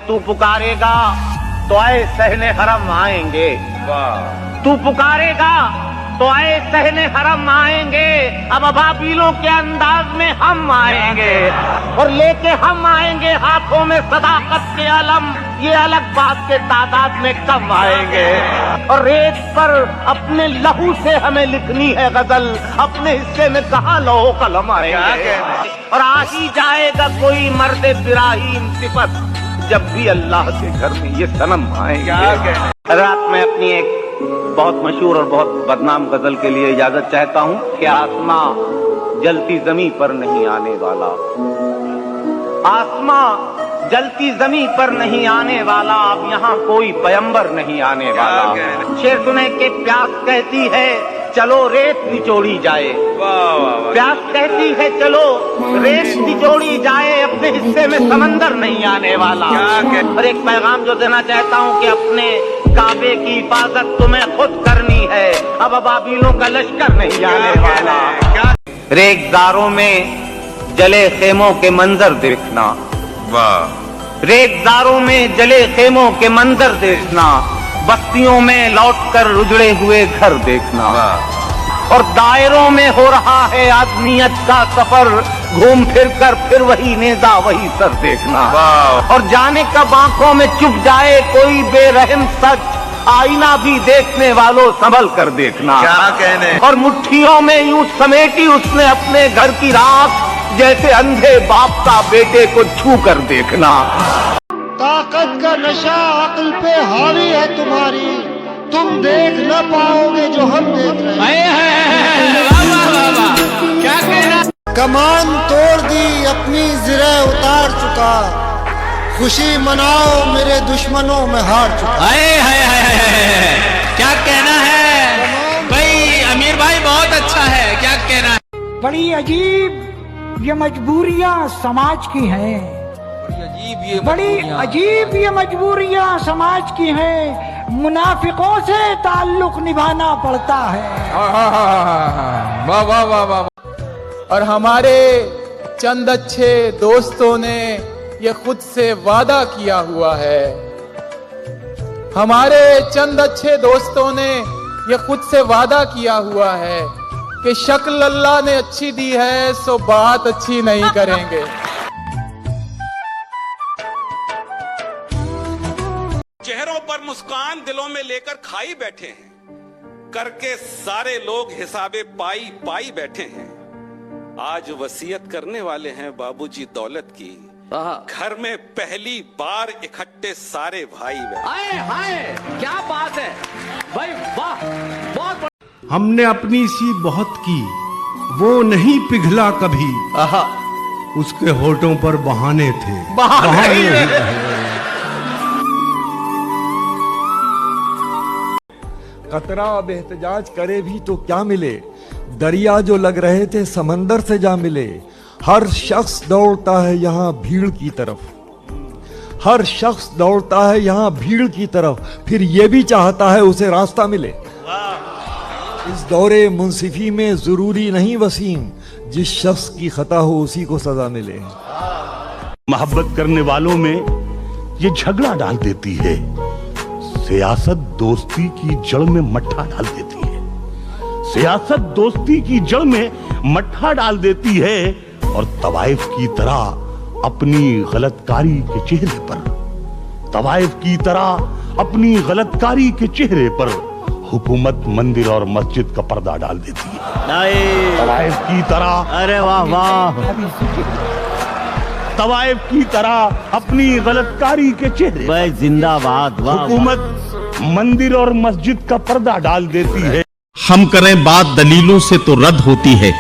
N: तू पुकारेगा तो आए सहने हरम आएंगे, तू पुकारेगा तो आए सहने हरम आएंगे, अब अबाबीलों के अंदाज में हम आएंगे, और लेके हम आएंगे हाथों में सदाकत के अलम, ये अलग बात के तादाद में कम आएंगे, और रेत पर अपने लहू से हमें लिखनी है गजल, अपने हिस्से में कहाँ लौह कलम आएंगे, और आ ही जाएगा कोई मर्द बिराहीम सिफत, जब भी अल्लाह के घर में ये सनम आएंगे। रात में अपनी एक बहुत मशहूर और बहुत बदनाम गजल के लिए इजाजत चाहता हूँ कि आसमां जलती जमीन पर नहीं आने वाला, आसमां जलती जमीन पर नहीं आने वाला, अब यहाँ कोई पैगंबर नहीं आने वाला। शेर सुने के प्यास कहती है चलो रेत निचोड़ी जाए, प्यास कहती है चलो रेत निचोड़ी जाए, अपने हिस्से में समंदर नहीं आने वाला। और एक पैगाम जो देना चाहता हूँ कि अपने
R: काबे की हिफाजत तुम्हें खुद करनी है, अब अबाबीलों का लश्कर नहीं आने वाला। रेगजारों में जले खेमों के मंजर देखना,
W: वाह।
R: रेगजारों में जले खेमों के मंजर देखना, बस्तियों में लौटकर उजड़े हुए घर देखना, और दायरों में हो रहा है आदमियत का सफर, घूम फिर कर फिर वही नेजा वही सर देखना। और जाने कब आंखों में चुप जाए कोई बेरहम सच, आईना भी देखने वालों संभल कर देखना।
W: क्या कहने।
R: और मुट्ठियों में यूं समेटी उसने अपने घर की राख, जैसे अंधे बाप का बेटे को छू कर देखना।
L: ताकत का नशा अक्ल पे हावी है तुम्हारी, तुम देख न पाओगे जो हम देख रहे हैं। क्या कहना। कमान तोड़ दी अपनी जिरे उतार चुका, खुशी मनाओ मेरे दुश्मनों में हार चुका।
M: क्या कहना है भाई अमीर भाई, बहुत अच्छा है। क्या कहना है।
Q: बड़ी अजीब ये मजबूरियां समाज की हैं, बड़ी अजीब ये मजबूरियां समाज की हैं, मुनाफिकों से ताल्लुक निभाना पड़ता है।
S: वाह वाह वाह वाह। और हमारे चंद अच्छे दोस्तों ने ये खुद से वादा किया हुआ है, हमारे चंद अच्छे दोस्तों ने ये खुद से वादा किया हुआ है कि शक्ल अल्लाह ने अच्छी दी है सो बात अच्छी नहीं करेंगे।
E: चेहरों पर मुस्कान दिलों में लेकर खाई बैठे हैं, करके सारे लोग हिसाबे पाई पाई बैठे हैं। आज वसीयत करने वाले हैं बाबूजी दौलत की, घर में पहली बार इकट्ठे सारे भाई बैठे।
Q: हाय हाय क्या बात है भाई, वाह बहुत।
T: हमने अपनी सी बहुत की, वो नहीं पिघला कभी, उसके होठों पर बहाने थे, बहाने ही रहे। कतरा अब एहतजाज करे भी तो क्या मिले, दरिया जो लग रहे थे समंदर से जा मिले। हर शख्स दौड़ता है यहाँ भीड़ की तरफ, हर शख्स दौड़ता है यहाँ भीड़ की तरफ, फिर ये भी चाहता है उसे रास्ता मिले। इस दौरे मुंसिफी में जरूरी नहीं वसीम, जिस शख्स की खता हो उसी को सजा मिले।
J: मोहब्बत करने वालों में ये झगड़ा डाल देती है, सियासत दोस्ती की जड़ में मट्ठा डाल देती है, सियासत दोस्ती की जड़ में मट्ठा डाल देती है, और तवाइफ की तरह अपनी गलतकारी के चेहरे पर, तवाइफ की तरह अपनी गलतकारी के चेहरे पर हुकूमत मंदिर और मस्जिद का पर्दा डाल देती है। तवाइफ की तरह,
F: अरे वाह वाह,
J: तवाइफ की तरह अपनी गलतकारी के चेहरे
F: भाई जिंदाबाद,
J: हुकूमत मंदिर और मस्जिद का पर्दा डाल देती है।
Y: हम करें बात दलीलों से तो रद्द होती है,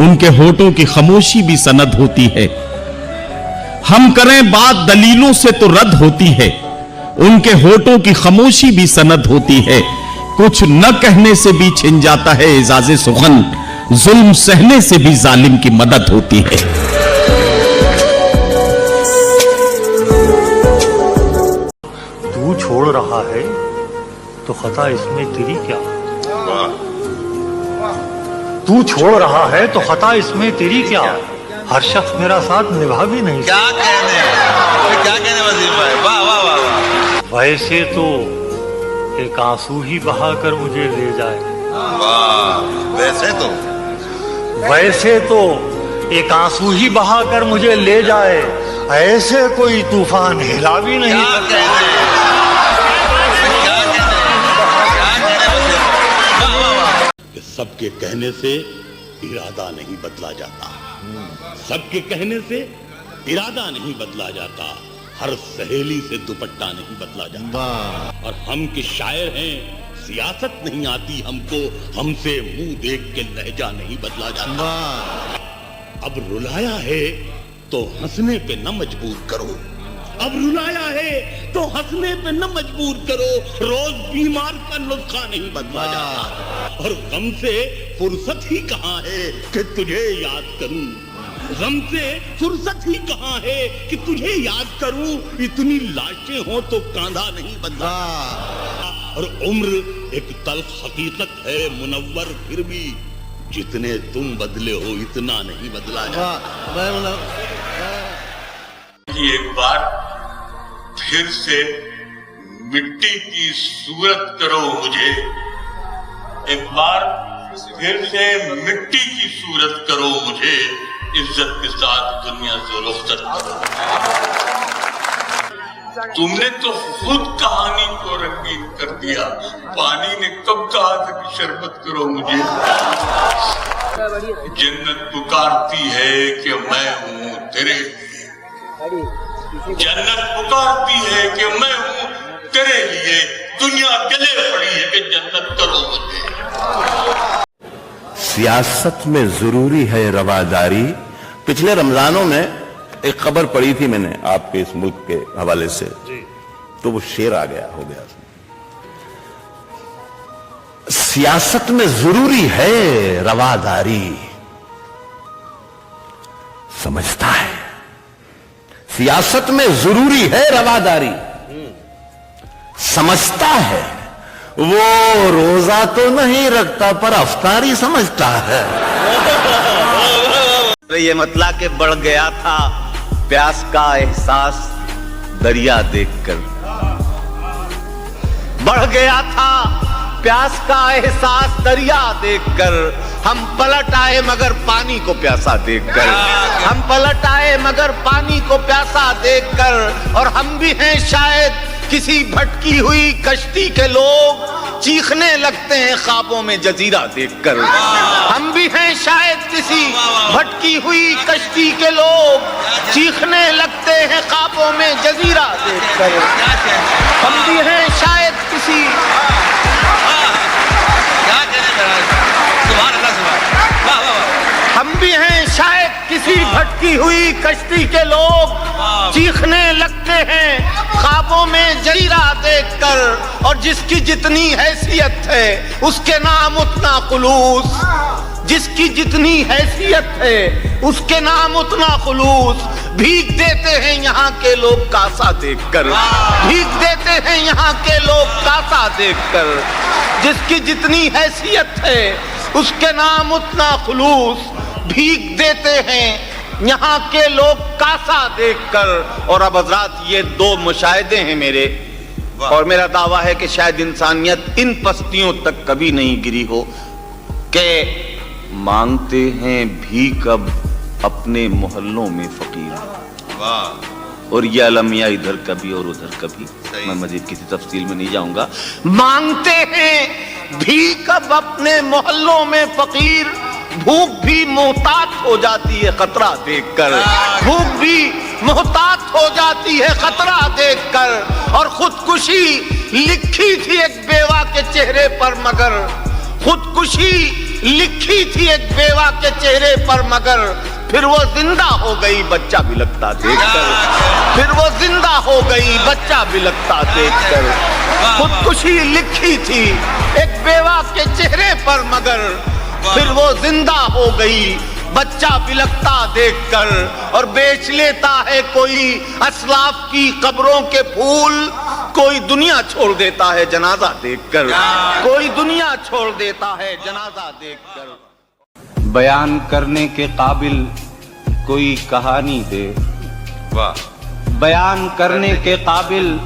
Y: उनके होठों की खामोशी भी सनद होती है। हम करें बात दलीलों से तो रद्द होती है, उनके होठों की खामोशी भी सनद होती है। कुछ न कहने से भी छिन जाता है एजाज़े सुखन, जुल्म सहने से भी जालिम की मदद होती है।
H: तू छोड़ रहा है तो खता इसमें तेरी क्या, तू छोड़ रहा है तो खता इसमें तेरी क्या, हर शख्स मेरा साथ निभा भी नहीं।
X: क्या कहने वजीर भाई, वाह वाह वाह।
H: वैसे तो एक आंसू ही बहाकर मुझे ले जाए,
X: वाह।
H: वैसे तो एक आंसू ही बहाकर मुझे ले जाए, ऐसे कोई तूफान हिला भी नहीं सकता।
J: सबके कहने से इरादा नहीं बदला जाता, सबके कहने से इरादा नहीं बदला जाता, हर सहेली से दुपट्टा नहीं बदला जाता। और हम के शायर हैं, सियासत नहीं आती हमको, हमसे मुंह देख के लहजा नहीं बदला जाता। अब रुलाया है तो हंसने पे न मजबूर करो, अब रुलाया है तो हंसने पे न मजबूर करो, रोज बीमार का नुस्खा नहीं बदला जाता। और गम से फुर्सत ही कहाँ है कि तुझे याद करूं,
Y: गम से फुर्सत ही कहाँ है कि तुझे याद करूं। इतनी लाशें हो तो कांधा नहीं बदला, और उम्र एक तल्ख हकीकत है मुनव्वर, फिर भी जितने तुम बदले हो इतना नहीं बदला जाता।
J: एक बार फिर से मिट्टी की सूरत करो मुझे, एक बार फिर से मिट्टी की सूरत करो मुझे, इज्जत के साथ दुनिया से रुखसत करो। तुमने तो खुद कहानी को रंगीन कर दिया, पानी ने कब कहा था कि शरबत करो मुझे। जन्नत पुकारती है कि मैं हूँ तेरे, जन्नत पुकारती है कि मैं हूँ तेरे लिए, दुनिया गले पड़ी है कि जन्नत करो मुझे।
X: सियासत में जरूरी है रवादारी। पिछले रमजानों में एक खबर पढ़ी थी मैंने आपके इस मुल्क के हवाले से, तो वो शेर आ गया हो गया। सियासत में जरूरी है रवादारी, समझता है सियासत में जरूरी है रवादारी, समझता है वो रोजा तो नहीं रखता पर अफ्तारी समझता है।
I: ये मतला के बढ़ गया था प्यास का एहसास दरिया देखकर, बढ़ गया था प्यास का एहसास दरिया देखकर। हम पलट आए मगर पानी को प्यासा देखकर, हम पलट आए मगर पानी को प्यासा देखकर। और हम भी हैं शायद किसी भटकी हुई कश्ती के लोग, चीखने लगते हैं ख्वाबों में जजीरा देखकर। हम भी हैं शायद किसी भटकी हुई कश्ती के लोग, चीखने लगते हैं ख्वाबों में जजीरा देखकर। हम भी हैं शायद किसी, हम भी हैं शायद किसी भटकी हुई कश्ती के लोग, चीखने लगते हैं ख्वाबों में जजीरा देखकर। और जिसकी जितनी हैसियत है उसके नाम उतना खुलूस, जिसकी जितनी हैसियत है उसके नाम उतना खुलूस। भीग देते हैं यहाँ के लोग कासा देखकर, भीग देते हैं यहाँ के लोग कासा देखकर। जिसकी जितनी हैसियत है उसके नाम उतना खुलूस, भीग देते हैं यहाँ के लोग कासा देखकर। और अब हजरात ये दो मुशाहिदे हैं मेरे, और मेरा दावा है कि शायद इंसानियत इन पस्तियों तक कभी नहीं गिरी हो कि मांगते हैं भीख अब अपने मोहल्लों में फकीर। और ये अलमिया इधर कभी और उधर कभी, मैं मजीद किसी तफसील में नहीं जाऊंगा। मांगते हैं भीख अब अपने मोहल्लों में फकीर, भूख भी मोहतात हो जाती है खतरा देखकर, भूख भी मोहतात हो जाती है खतरा देखकर। और खुदकुशी लिखी थी एक बेवा के चेहरे पर मगर, खुदकुशी लिखी थी एक बेवा के चेहरे पर मगर, फिर वो जिंदा हो गई बच्चा भी लगता देखकर, फिर वो जिंदा हो गई बच्चा भी लगता देखकर। खुदकुशी लिखी थी एक बेवा के चेहरे पर मगर, फिर वो जिंदा हो गई बच्चा बिलखता देखकर। और बेच लेता है कोई असलाफ की कब्रों के फूल, कोई दुनिया छोड़ देता है जनाजा देखकर, कोई दुनिया छोड़ देता है जनाजा देखकर।
R: बयान करने के काबिल कोई कहानी दे,
E: वाह,
R: बयान करने के काबिल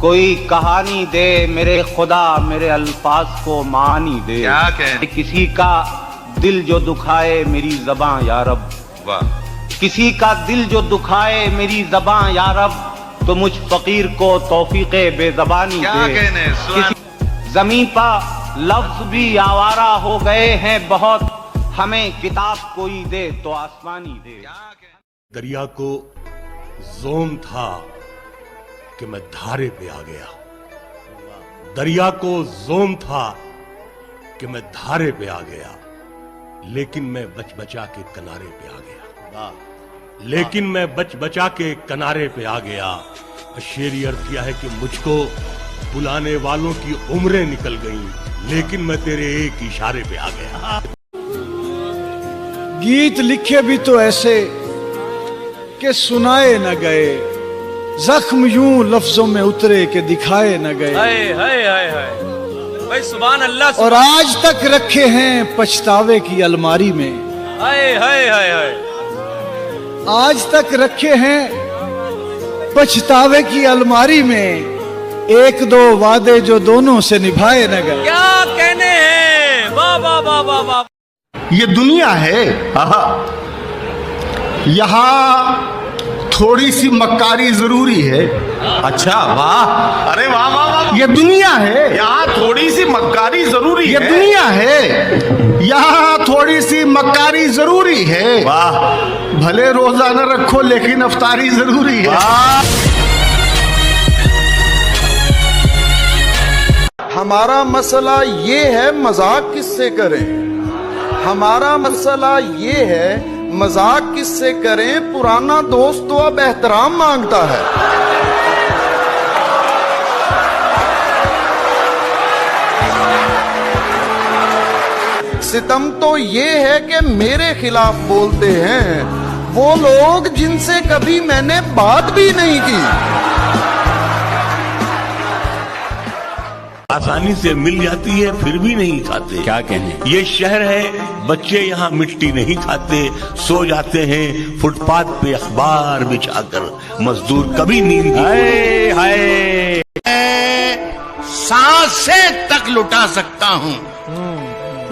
R: कोई कहानी दे, मेरे खुदा मेरे अल्फाज को मानी दे।
E: क्या कहें?
R: किसी का दिल जो दुखाए मेरी ज़बां या रब,
E: वाह,
R: किसी का दिल जो दुखाए मेरी ज़बां या रब, तो मुझ फकीर को तौफीक़े बेज़बानी
E: क्या
R: दे।
E: कहने?
R: किसी ज़मीं पर लफ्ज़ भी आवारा हो गए हैं बहुत, हमें किताब कोई दे तो आसमानी दे।
J: दरिया को जोम था कि मैं धारे पे आ गया, दरिया को जोम था कि मैं धारे पे आ गया, लेकिन मैं बच बचा के किनारे पे आ गया, लेकिन मैं बच बचा के किनारे पे आ गया। शेर अर्थ किया है कि मुझको बुलाने वालों की उम्रें निकल गईं, लेकिन मैं तेरे एक इशारे पे आ गया।
A: गीत लिखे भी तो ऐसे कि सुनाए न गए, जख्म यूं लफ्जों में उतरे कि दिखाए न गए।
K: हाय हाय हाय हाय भाई, सुभान अल्लाह।
A: और आज तक रखे हैं पछतावे की अलमारी में।
K: हाय हाय हाय हाय,
A: आज तक रखे हैं पछतावे की अलमारी में, एक दो वादे जो दोनों से निभाए न गए।
K: क्या कहने हैं, वाह वाह वाह वाह वाह।
L: ये दुनिया है, यहाँ थोड़ी सी मक्कारी जरूरी है।
X: अच्छा, वाह, अरे वाह वाह वाह।
L: ये दुनिया है,
X: यहाँ थोड़ी सी मक्कारी जरूरी
L: ये
X: है।
L: दुनिया है, यहाँ थोड़ी सी मक्कारी जरूरी है।
X: वाह,
L: भले रोजा न रखो लेकिन अफ्तारी जरूरी है।
N: हमारा मसला ये है मजाक किससे करें, हमारा मसला ये है मजाक किससे करें, पुराना दोस्त तो अब एहतराम मांगता है। सितम तो ये है कि मेरे खिलाफ बोलते हैं वो लोग जिनसे कभी मैंने बात भी नहीं की।
J: आसानी से मिल जाती है फिर भी नहीं खाते।
X: क्या कहने,
J: ये शहर है, बच्चे यहाँ मिट्टी नहीं खाते, सो जाते हैं फुटपाथ पे अखबार बिछाकर, मजदूर कभी नींद नहीं।
I: हाय सांसें तक लुटा सकता हूँ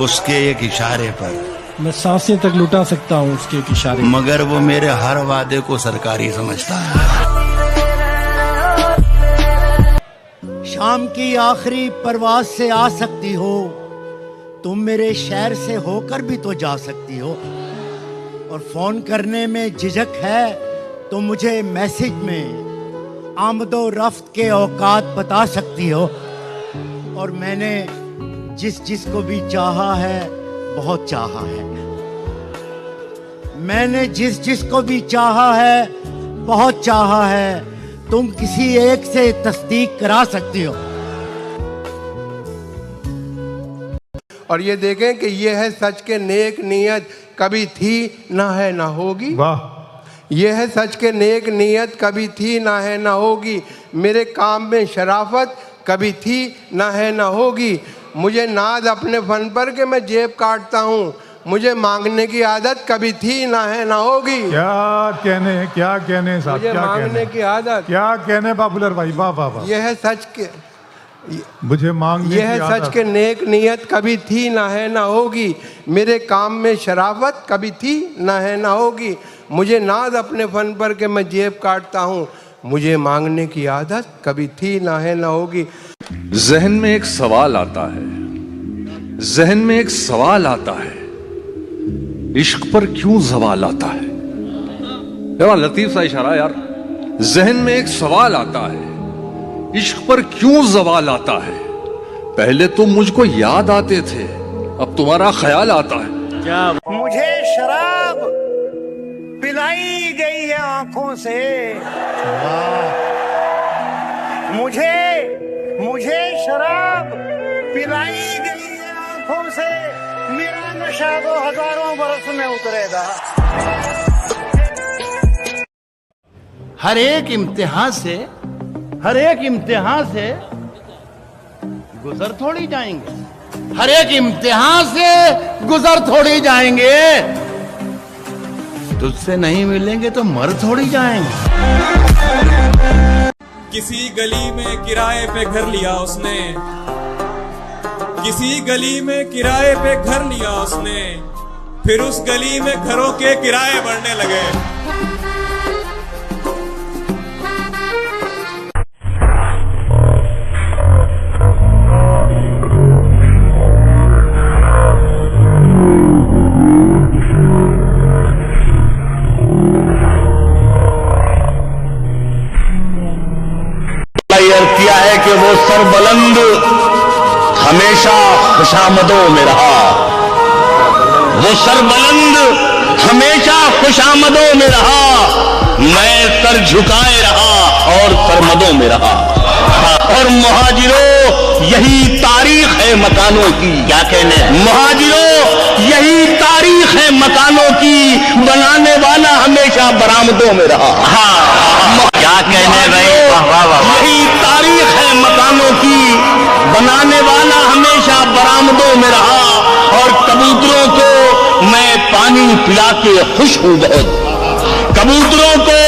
I: उसके एक इशारे पर,
A: मैं सांसें तक लुटा सकता हूँ उसके एक इशारे,
I: मगर वो मेरे हर वादे को सरकारी समझता है।
B: शाम की आखिरी परवाज से आ सकती हो तुम, मेरे शहर से होकर भी तो जा सकती हो, और फोन करने में झिझक है तो मुझे मैसेज में आमदो रफ्त के औकात बता सकती हो। और मैंने जिस को भी चाहा है बहुत चाहा है, मैंने जिस को भी चाहा है बहुत चाहा है, तुम किसी एक से तस्दीक करा सकती हो।
G: और ये देखें कि ये है सच के नेक नीयत कभी थी ना है ना होगी।
C: वाह।
G: ये है सच के नेक नीयत कभी थी ना है ना होगी, मेरे काम में शराफत कभी थी ना है ना होगी, मुझे नाज अपने फन पर के मैं जेब काटता हूँ, मुझे मांगने की आदत कभी थी ना है ना होगी।
C: क्या कहने साहब,
G: मुझे
C: क्या
G: मांगने
C: कहने
G: की आदत,
C: क्या कहने पॉपुलर भाई, वाह वाह वाह।
G: यह है सच के,
C: मुझे मांगने
G: यह है सच के नेक नीयत कभी थी ना है ना होगी, मेरे काम में शराफत कभी थी ना है ना होगी, मुझे नाज अपने फन पर के मैं जेब काटता हूँ, मुझे मांगने की आदत कभी थी ना है ना होगी।
O: जहन में एक सवाल आता है, जहन में एक सवाल आता है, इश्क पर क्यों जवाल आता है। बड़ा लतीफ सा इशारा यार। जहन में एक सवाल आता है, इश्क पर क्यों जवाल आता है, पहले तो मुझको याद आते थे अब तुम्हारा ख्याल आता है।
Q: क्या मुझे शराब पिलाई गई है आंखों से, मुझे शराब पिलाई गई है आंखों से, मेरा नशा तो हजारों बरस में उतरेगा।
I: हर एक इम्तिहान से गुजर थोड़ी जाएंगे, हर एक इम्तिहान से गुजर थोड़ी जाएंगे, तुझसे नहीं मिलेंगे तो मर थोड़ी जाएंगे।
K: किसी गली में किराए पे घर लिया उसने, किसी गली में किराए पे घर लिया उसने, फिर उस गली में घरों के किराए बढ़ने लगे।
X: किया है कि वो सरबलंद हमेशा खुशामदों में रहा, वो सरबलंद हमेशा खुशामदों में रहा, मैं सर झुकाए रहा और सरमदों में रहा। और मुहाजिरों यही तारीख है
R: है मकानों की। क्या कहने मुहाजिरों, यही तारीख है मकानों की, बनाने वाला हमेशा बरामदों में रहा। क्या कहने भाई, यही तारीख है मकानों की, बनाने वाला हमेशा बरामदों में रहा। और कबूतरों को मैं पानी पिला के खुश हूं बहुत, कबूतरों को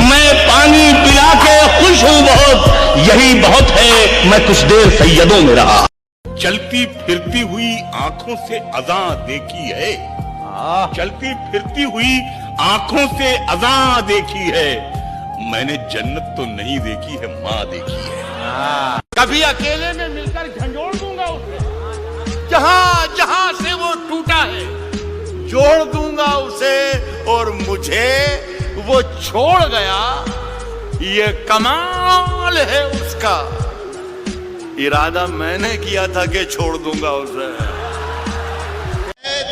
R: मैं पानी पिला के खुश हूं बहुत, यही बहुत है मैं कुछ देर सैयदों में रहा।
J: चलती फिरती हुई आंखों से अज़ां देखी है, चलती फिरती हुई आंखों से अज़ां देखी है, मैंने जन्नत तो नहीं देखी है, माँ देखी है।
I: कभी अकेले में मिलकर झंझोड़ दूंगा उसे, जहां जहां से वो टूटा है जोड़ दूंगा उसे, और मुझे वो छोड़ गया, ये कमाल है उसका। इरादा मैंने किया था कि छोड़ दूंगा उसे।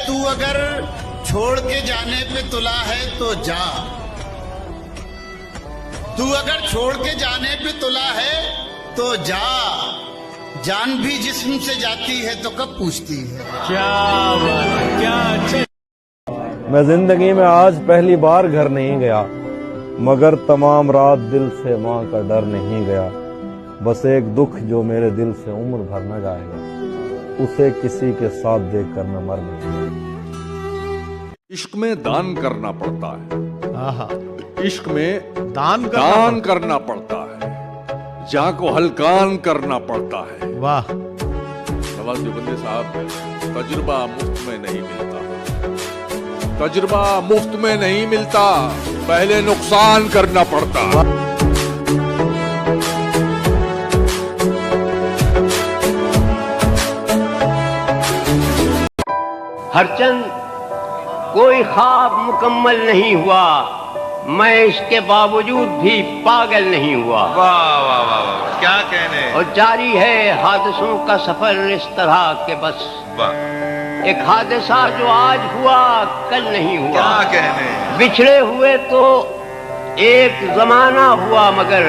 B: तू अगर छोड़ के जाने पे तुला है तो जा, तू अगर छोड़ के जाने पे तुला है तो जा, जान भी जिस्म से जाती है तो कब पूछती है। क्या
D: मैं जिंदगी में आज पहली बार घर नहीं गया, मगर तमाम रात दिल से माँ का डर नहीं गया। बस एक दुख जो मेरे दिल से उम्र भर न जाएगा, उसे किसी के साथ देख कर न मर नहीं।
O: इश्क में दान करना पड़ता है, इश्क में
S: दान
O: करना पड़ता है, जहाँ को हलकान करना पड़ता है।
S: वाह
O: नवाज देवबंदी साहब, तजुर्बा मुफ्त में नहीं मिलता, तजुर्बा मुफ्त में नहीं मिलता, पहले नुकसान करना पड़ता।
R: हरचंद, कोई ख्वाब मुकम्मल नहीं हुआ, मैं इसके बावजूद भी पागल नहीं हुआ।
I: वाह वाह वाह वाह, क्या कहने।
R: और जारी है हादसों का सफर इस तरह के बस, एक हादसा जो आज हुआ कल नहीं हुआ।
I: क्या कहने।
R: बिछड़े हुए तो एक जमाना हुआ, मगर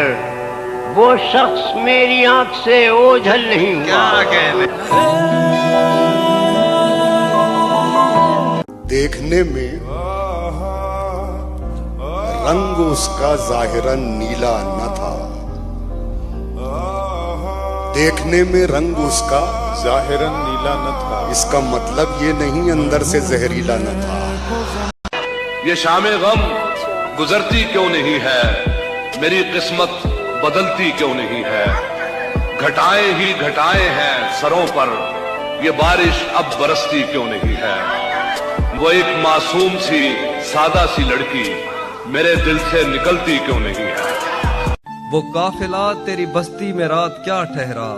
R: वो शख्स मेरी आंख से ओझल नहीं हुआ।
I: क्या कहने।
P: देखने में रंग उसका जाहिरन नीला न था, देखने में रंग उसका जाहिरन नीला न था, इसका मतलब ये नहीं अंदर से जहरीला न था।
J: ये शामे गम गुजरती क्यों नहीं है, मेरी किस्मत बदलती क्यों नहीं है। घटाएं ही घटाएं हैं सरों पर, ये बारिश अब बरसती क्यों नहीं है। वो एक मासूम सी सादा सी लड़की मेरे दिल से निकलती क्यों नहीं है।
U: वो काफिला तेरी बस्ती में रात क्या ठहरा,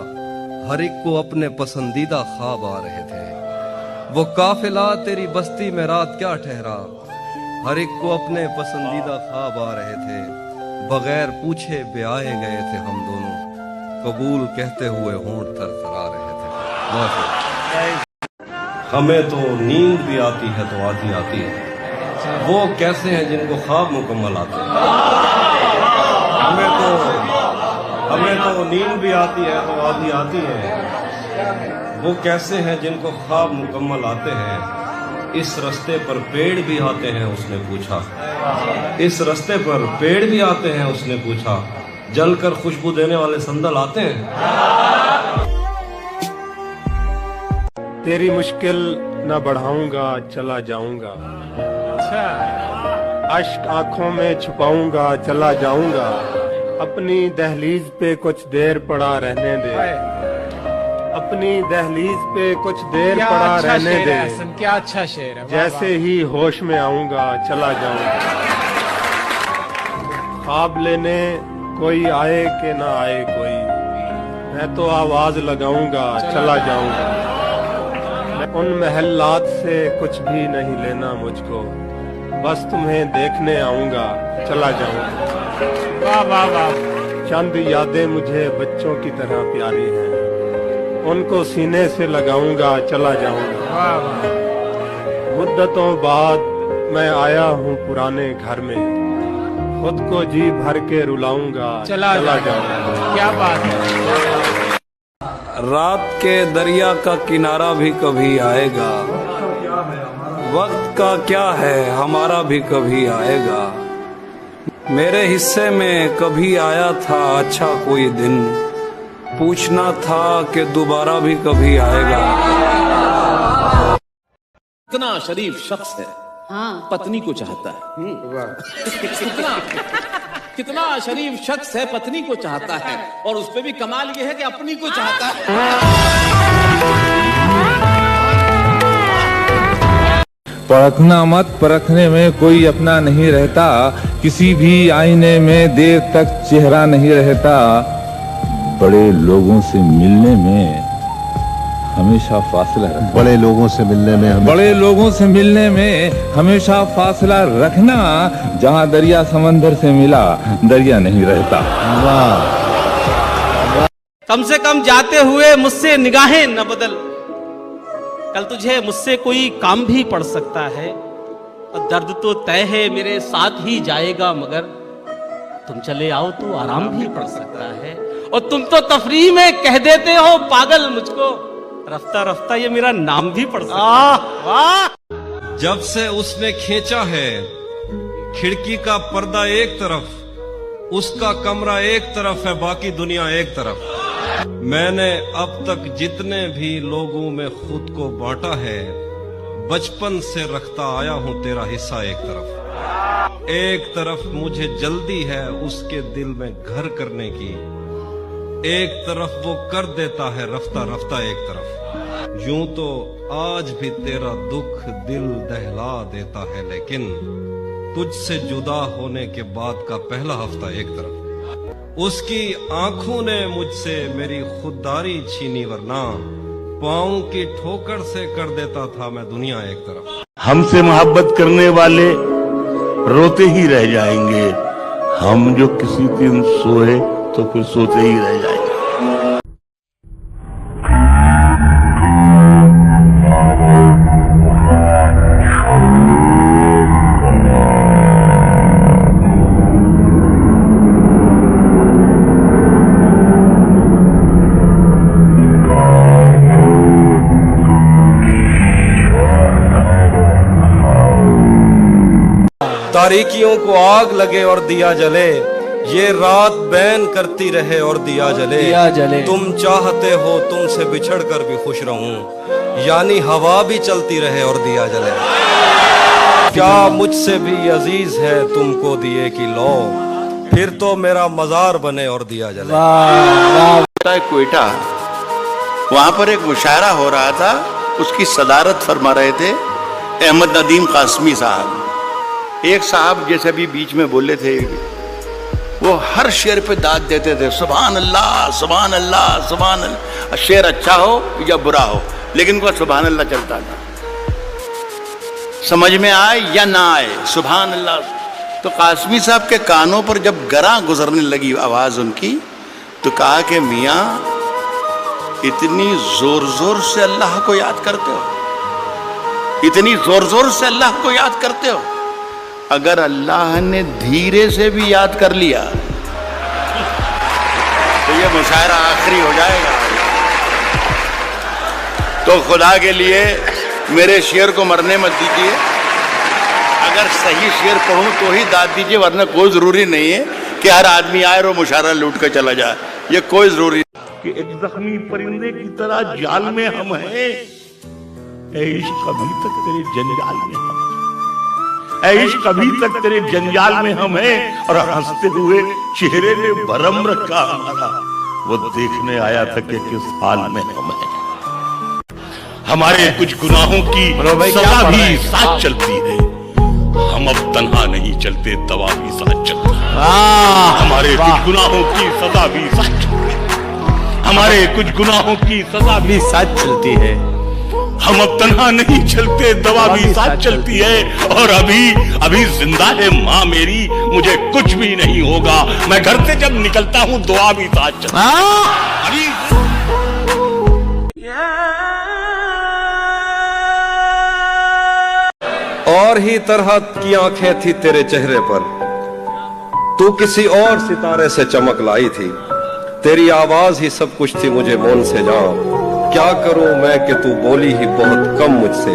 U: हर एक को अपने पसंदीदा ख्वाब आ रहे थे। वो काफिला तेरी बस्ती में रात क्या ठहरा, हर एक को अपने पसंदीदा ख्वाब आ रहे थे। बगैर पूछे ब्याहे गए थे हम दोनों, कबूल कहते हुए होंठ थरथरा रहे थे। हमें तो नींद भी आती है तो आधी आती है, वो कैसे हैं जिनको ख्वाब मुकम्मल आते हैं। हमें तो नींद भी आती है तो आधी आती है, वो कैसे हैं जिनको ख्वाब मुकम्मल आते हैं। इस रास्ते पर पेड़ भी आते हैं उसने पूछा, इस रास्ते पर पेड़ भी आते हैं उसने पूछा, जलकर खुशबू देने वाले संदल आते हैं।
P: तेरी मुश्किल न बढ़ाऊंगा चला जाऊंगा, अश्क आंखों में छुपाऊंगा चला जाऊंगा, अपनी दहलीज पे कुछ देर पड़ा रहने दे, अपनी दहलीज पे कुछ देर पड़ा रहने दे।
S: क्या अच्छा शेर है।
P: जैसे ही होश में आऊंगा चला जाऊंगा, ख्वाब लेने कोई आए कि ना आए कोई, मैं तो आवाज लगाऊंगा चला जाऊंगा। उन महल्लात से कुछ भी नहीं लेना मुझको, बस तुम्हें देखने आऊंगा चला जाऊंगा।
S: वाह वाह वाह।
P: चंद यादें मुझे बच्चों की तरह प्यारी हैं, उनको सीने से लगाऊंगा चला जाऊंगा।
S: वाह वाह।
P: मुद्दतों बाद मैं आया हूँ पुराने घर में, खुद को जी भर के रुलाऊंगा चला जाऊंगा।
S: क्या बात है।
U: रात के दरिया का किनारा भी कभी आएगा, वक्त का क्या है हमारा भी कभी आएगा। मेरे हिस्से में कभी आया था अच्छा कोई दिन, पूछना था कि दोबारा भी कभी आएगा।
F: कितना शरीफ शख्स है, हाँ। पत्नी को चाहता है। कितना शरीफ शख्स है, पत्नी को चाहता है, और उस पे भी कमाल ये है कि अपनी को चाहता है।
M: परखना मत, परखने में कोई अपना नहीं रहता, किसी भी आईने में देर तक चेहरा नहीं रहता। बड़े लोगों से मिलने में हमेशा फासला रखना,
T: बड़े लोगों से मिलने में
M: हमेशा फासला रखना। जहाँ दरिया समंदर से मिला, दरिया नहीं रहता।
F: कम से कम जाते हुए मुझसे निगाहें न बदल, कल तुझे मुझसे कोई काम भी पड़ सकता है, और दर्द तो तय है मेरे साथ ही जाएगा, मगर तुम चले आओ तो आराम भी पड़ सकता है। और तुम तो तफरीह में कह देते हो पागल मुझको, रफ्ता रफ्ता ये मेरा नाम भी पड़ सकता है। वाह!
U: जब से उसने खींचा है खिड़की का पर्दा एक तरफ, उसका कमरा एक तरफ है, बाकी दुनिया एक तरफ। मैंने अब तक जितने भी लोगों में खुद को बांटा है, बचपन से रखता आया हूं तेरा हिस्सा एक तरफ। एक तरफ मुझे जल्दी है उसके दिल में घर करने की, एक तरफ वो कर देता है रफ्ता रफ्ता एक तरफ। यूं तो आज भी तेरा दुख दिल दहला देता है, लेकिन तुझसे जुदा होने के बाद का पहला हफ्ता एक तरफ। उसकी आंखों ने मुझसे मेरी खुददारी छीनी, वरना पाँव की ठोकर से कर देता था मैं दुनिया एक तरफ।
T: हमसे मोहब्बत करने वाले रोते ही रह जाएंगे, हम जो किसी दिन सोए तो फिर सोते ही रह जाएंगे।
U: तारीकियों को आग लगे और दिया जले, ये रात बैन करती रहे और दिया जले। तुम चाहते हो तुमसे बिछड़ कर भी खुश रहूं, यानी हवा भी चलती रहे और दिया जले। क्या मुझसे भी अजीज है तुमको दिए की लो, फिर तो मेरा मजार बने और दिया जले।
X: क्वेटा, वहां पर एक मुशायरा हो रहा था, उसकी सदारत फरमा रहे थे अहमद नदीम कासमी साहब। एक साहब जैसे अभी बीच में बोले थे, वो हर शेर पे दाद देते थे, सुभान अल्लाह सुभान अल्लाह सुभान अल्लाह। शेर अच्छा हो या बुरा हो, लेकिन वो सुभान अल्लाह चलता था, समझ में आए या ना आए, सुभान अल्लाह। तो कासमी साहब के कानों पर जब गरा गुजरने लगी आवाज उनकी, तो कहा कि मियाँ इतनी जोर जोर से अल्लाह को याद करते हो, इतनी जोर जोर से अल्लाह को याद करते हो, अगर अल्लाह ने धीरे से भी याद कर लिया तो ये मुशायरा आखिरी हो जाएगा। तो खुदा के लिए मेरे शेर को मरने मत दीजिए, अगर सही शेर पढ़ूं तो ही दाद दीजिए, वरना कोई जरूरी नहीं है कि हर आदमी आए और मुशायरा लूट कर चला जाए, ये कोई जरूरी
T: कि एक जख्मी परिंदे की तरह जाल में हम हैं, ऐ इश्क अभी तक तेरे जंजाल में हम, ऐ इश्क अभी तक तेरे जंजाल में हम हैं, और हंसते हुए चेहरे ने भरम रखा हमारा, वो देखने आया था कि किस हाल में हम हैं। हमारे कुछ गुनाहों की सजा भी साथ चलती है, हम अब तन्हा नहीं चलते, दवा भी साथ चलती है। हमारे कुछ गुनाहों की सजा भी साथ चलती है, हमारे कुछ गुनाहों की सजा भी साथ चलती है। हम अब तन्हा नहीं चलते, दवा भी साथ चलती है, और अभी जिंदा है माँ मेरी, मुझे कुछ भी नहीं होगा, मैं घर से जब निकलता हूँ दुआ भी साथ चलती है।
U: और ही तरह की आंखें थी तेरे चेहरे पर, तू किसी और सितारे से चमक लाई थी, तेरी आवाज ही सब कुछ थी मुझे मौन से जान। क्या करूं मैं कि तू बोली ही बहुत कम मुझसे।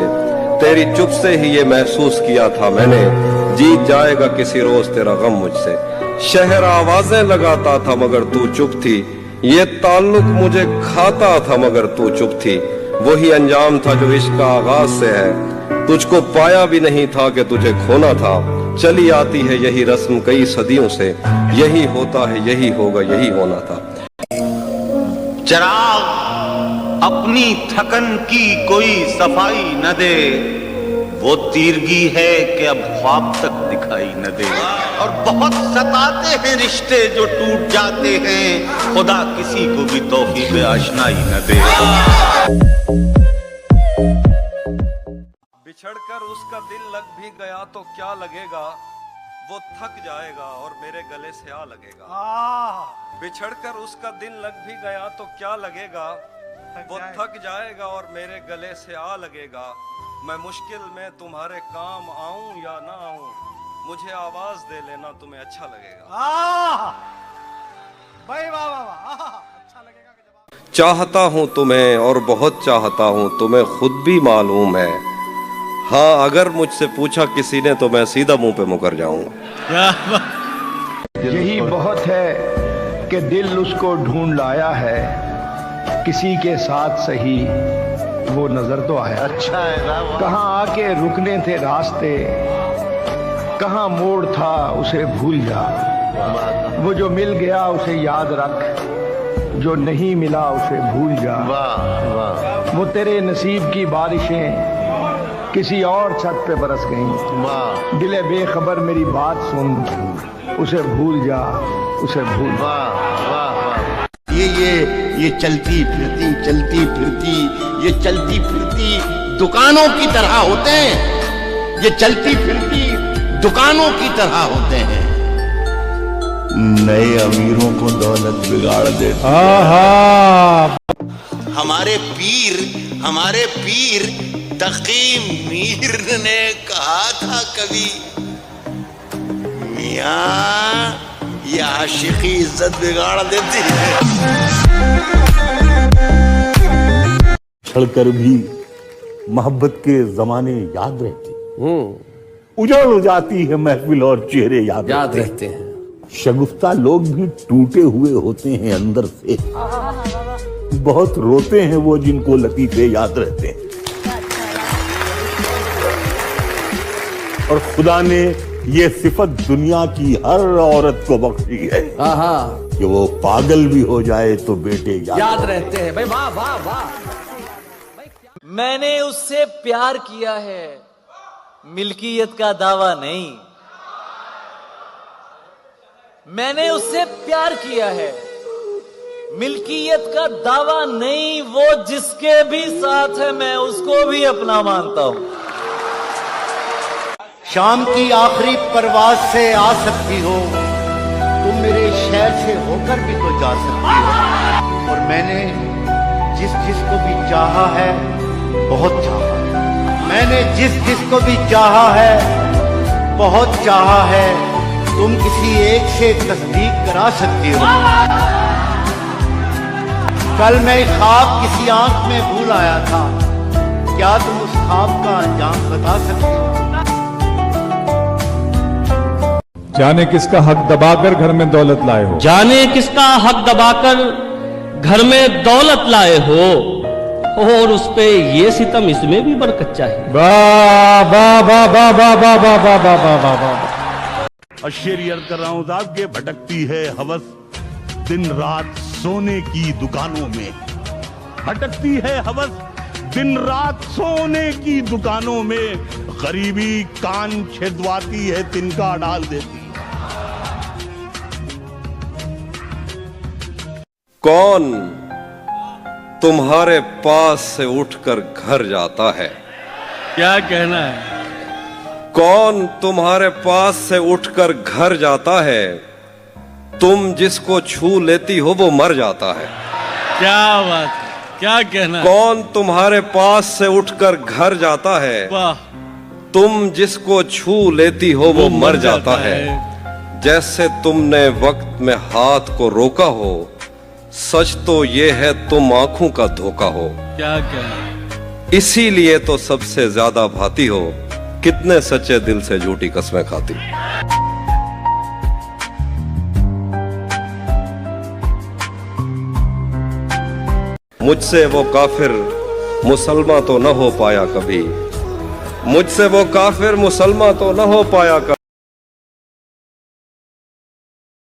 U: तेरी चुप से ही ये महसूस किया था मैंने, जीत जाएगा किसी रोज तेरा गम मुझसे। शहर आवाजें लगाता था मगर तू चुप थी, ये ताल्लुक मुझे खाता था मगर तू चुप थी। वही अंजाम था जो इश्क का आगाज से है, तुझको पाया भी नहीं था कि तुझे खोना था। चली आती है यही रस्म कई सदियों से, यही होता है यही होगा यही होना था।
I: चिराग अपनी थकन की कोई सफाई न दे, वो तीरगी है कि अब ख्वाब तक दिखाई न दे। और बहुत सताते हैं रिश्ते जो टूट जाते हैं, खुदा किसी को भी तौफीक आशनाई न दे।
U: बिछड़कर उसका दिल लग भी गया तो क्या लगेगा, वो थक जाएगा और मेरे गले से आ लगेगा। बिछड़कर उसका दिल लग भी गया तो क्या लगेगा, वो थक जाएगा और मेरे गले से आ लगेगा। मैं मुश्किल में तुम्हारे काम आऊं या ना आऊं, मुझे आवाज दे लेना तुम्हें अच्छा लगेगा।
L: भाई वाह वाह वाह, अच्छा लगेगा।
U: चाहता हूं तुम्हें और बहुत चाहता हूं, तुम्हें खुद भी मालूम है। हाँ, अगर मुझसे पूछा किसी ने तो मैं सीधा मुंह पे मुकर जाऊंगा।
E: यही बहुत है कि दिल उसको ढूंढ लाया है, किसी के साथ सही वो नजर तो आया।
I: अच्छा है ना?
E: कहाँ आके रुकने थे रास्ते, कहाँ मोड़ था उसे भूल जा। वो जो मिल गया उसे याद रख, जो नहीं मिला उसे भूल जा। वो तेरे नसीब की बारिशें किसी और छत पे बरस गईं। दिले बेखबर मेरी बात सुन, उसे भूल जा, उसे भूल।
X: ये चलती फिरती ये चलती फिरती दुकानों की तरह होते हैं, ये चलती फिरती दुकानों की तरह होते हैं। नए अमीरों को दौलत बिगाड़ देती है। हमारे पीर तकी मीर ने कहा था कभी, मियां ये आशिकी इज्जत बिगाड़ देती है।
J: छड़कर भी मोहब्बत के जमाने याद रहते, उजड़ जाती है महफिल और चेहरे याद रहते हैं। शगुफ्ता लोग भी टूटे हुए होते हैं अंदर से, बहुत रोते हैं वो जिनको लतीफे याद रहते हैं। और खुदा ने ये सिफत दुनिया की हर औरत को बख्शी है कि वो पागल भी हो जाए तो बेटे याद
K: रहते हैं। भाई वाह वाह वाह। मैंने उससे प्यार किया है, मिल्कियत का दावा नहीं। मैंने उससे प्यार किया है, मिल्कियत का दावा नहीं। वो जिसके भी साथ है मैं उसको भी अपना मानता हूं।
B: शाम की आखिरी परवाज से आ सकती हो, तुम मेरे शहर से होकर भी तो जा सकती हो। और मैंने जिस को भी चाहा है बहुत चाहा है। मैंने जिस को भी चाहा है बहुत चाहा है। तुम किसी एक से तस्दीक करा सकती हो। कल मैं ख्वाब किसी आंख में भूल आया था, क्या तुम उस ख्वाब का अंजाम बता सकते हो?
M: जाने किसका हक दबाकर घर में दौलत लाए हो,
F: जाने किसका हक दबाकर घर में दौलत लाए हो, और उस पे ये सितम इसमें भी बरकत चाहिए।
M: वाह वाह वाह वाह वाह वाह वाह वाह वाह वाह वाह वाह।
J: और शेर अर्ज कर रहा हूं साहब के भटकती है हवस दिन रात सोने की दुकानों में, भटकती है हवस दिन रात सोने की दुकानों में। गरीबी कान छिदवाती है, तिनका डाल देती।
U: कौन तुम्हारे पास से उठकर घर जाता है?
F: क्या कहना है?
U: कौन तुम्हारे पास से उठकर घर जाता है? तुम जिसको छू लेती हो वो मर जाता है।
F: क्या बात है, क्या कहना है?
U: कौन तुम्हारे पास से उठकर घर जाता है?
F: वाह।
U: तुम जिसको छू लेती हो वो मर जाता है। जैसे तुमने वक्त में हाथ को रोका हो, सच तो ये है तुम आंखों का धोखा हो,
F: क्या क्या
U: इसीलिए तो सबसे ज्यादा भाती हो, कितने सच्चे दिल से झूठी कस्में खाती। मुझसे वो काफिर मुसलमान तो न हो पाया कभी, मुझसे वो काफिर मुसलमान तो न हो पाया कभी।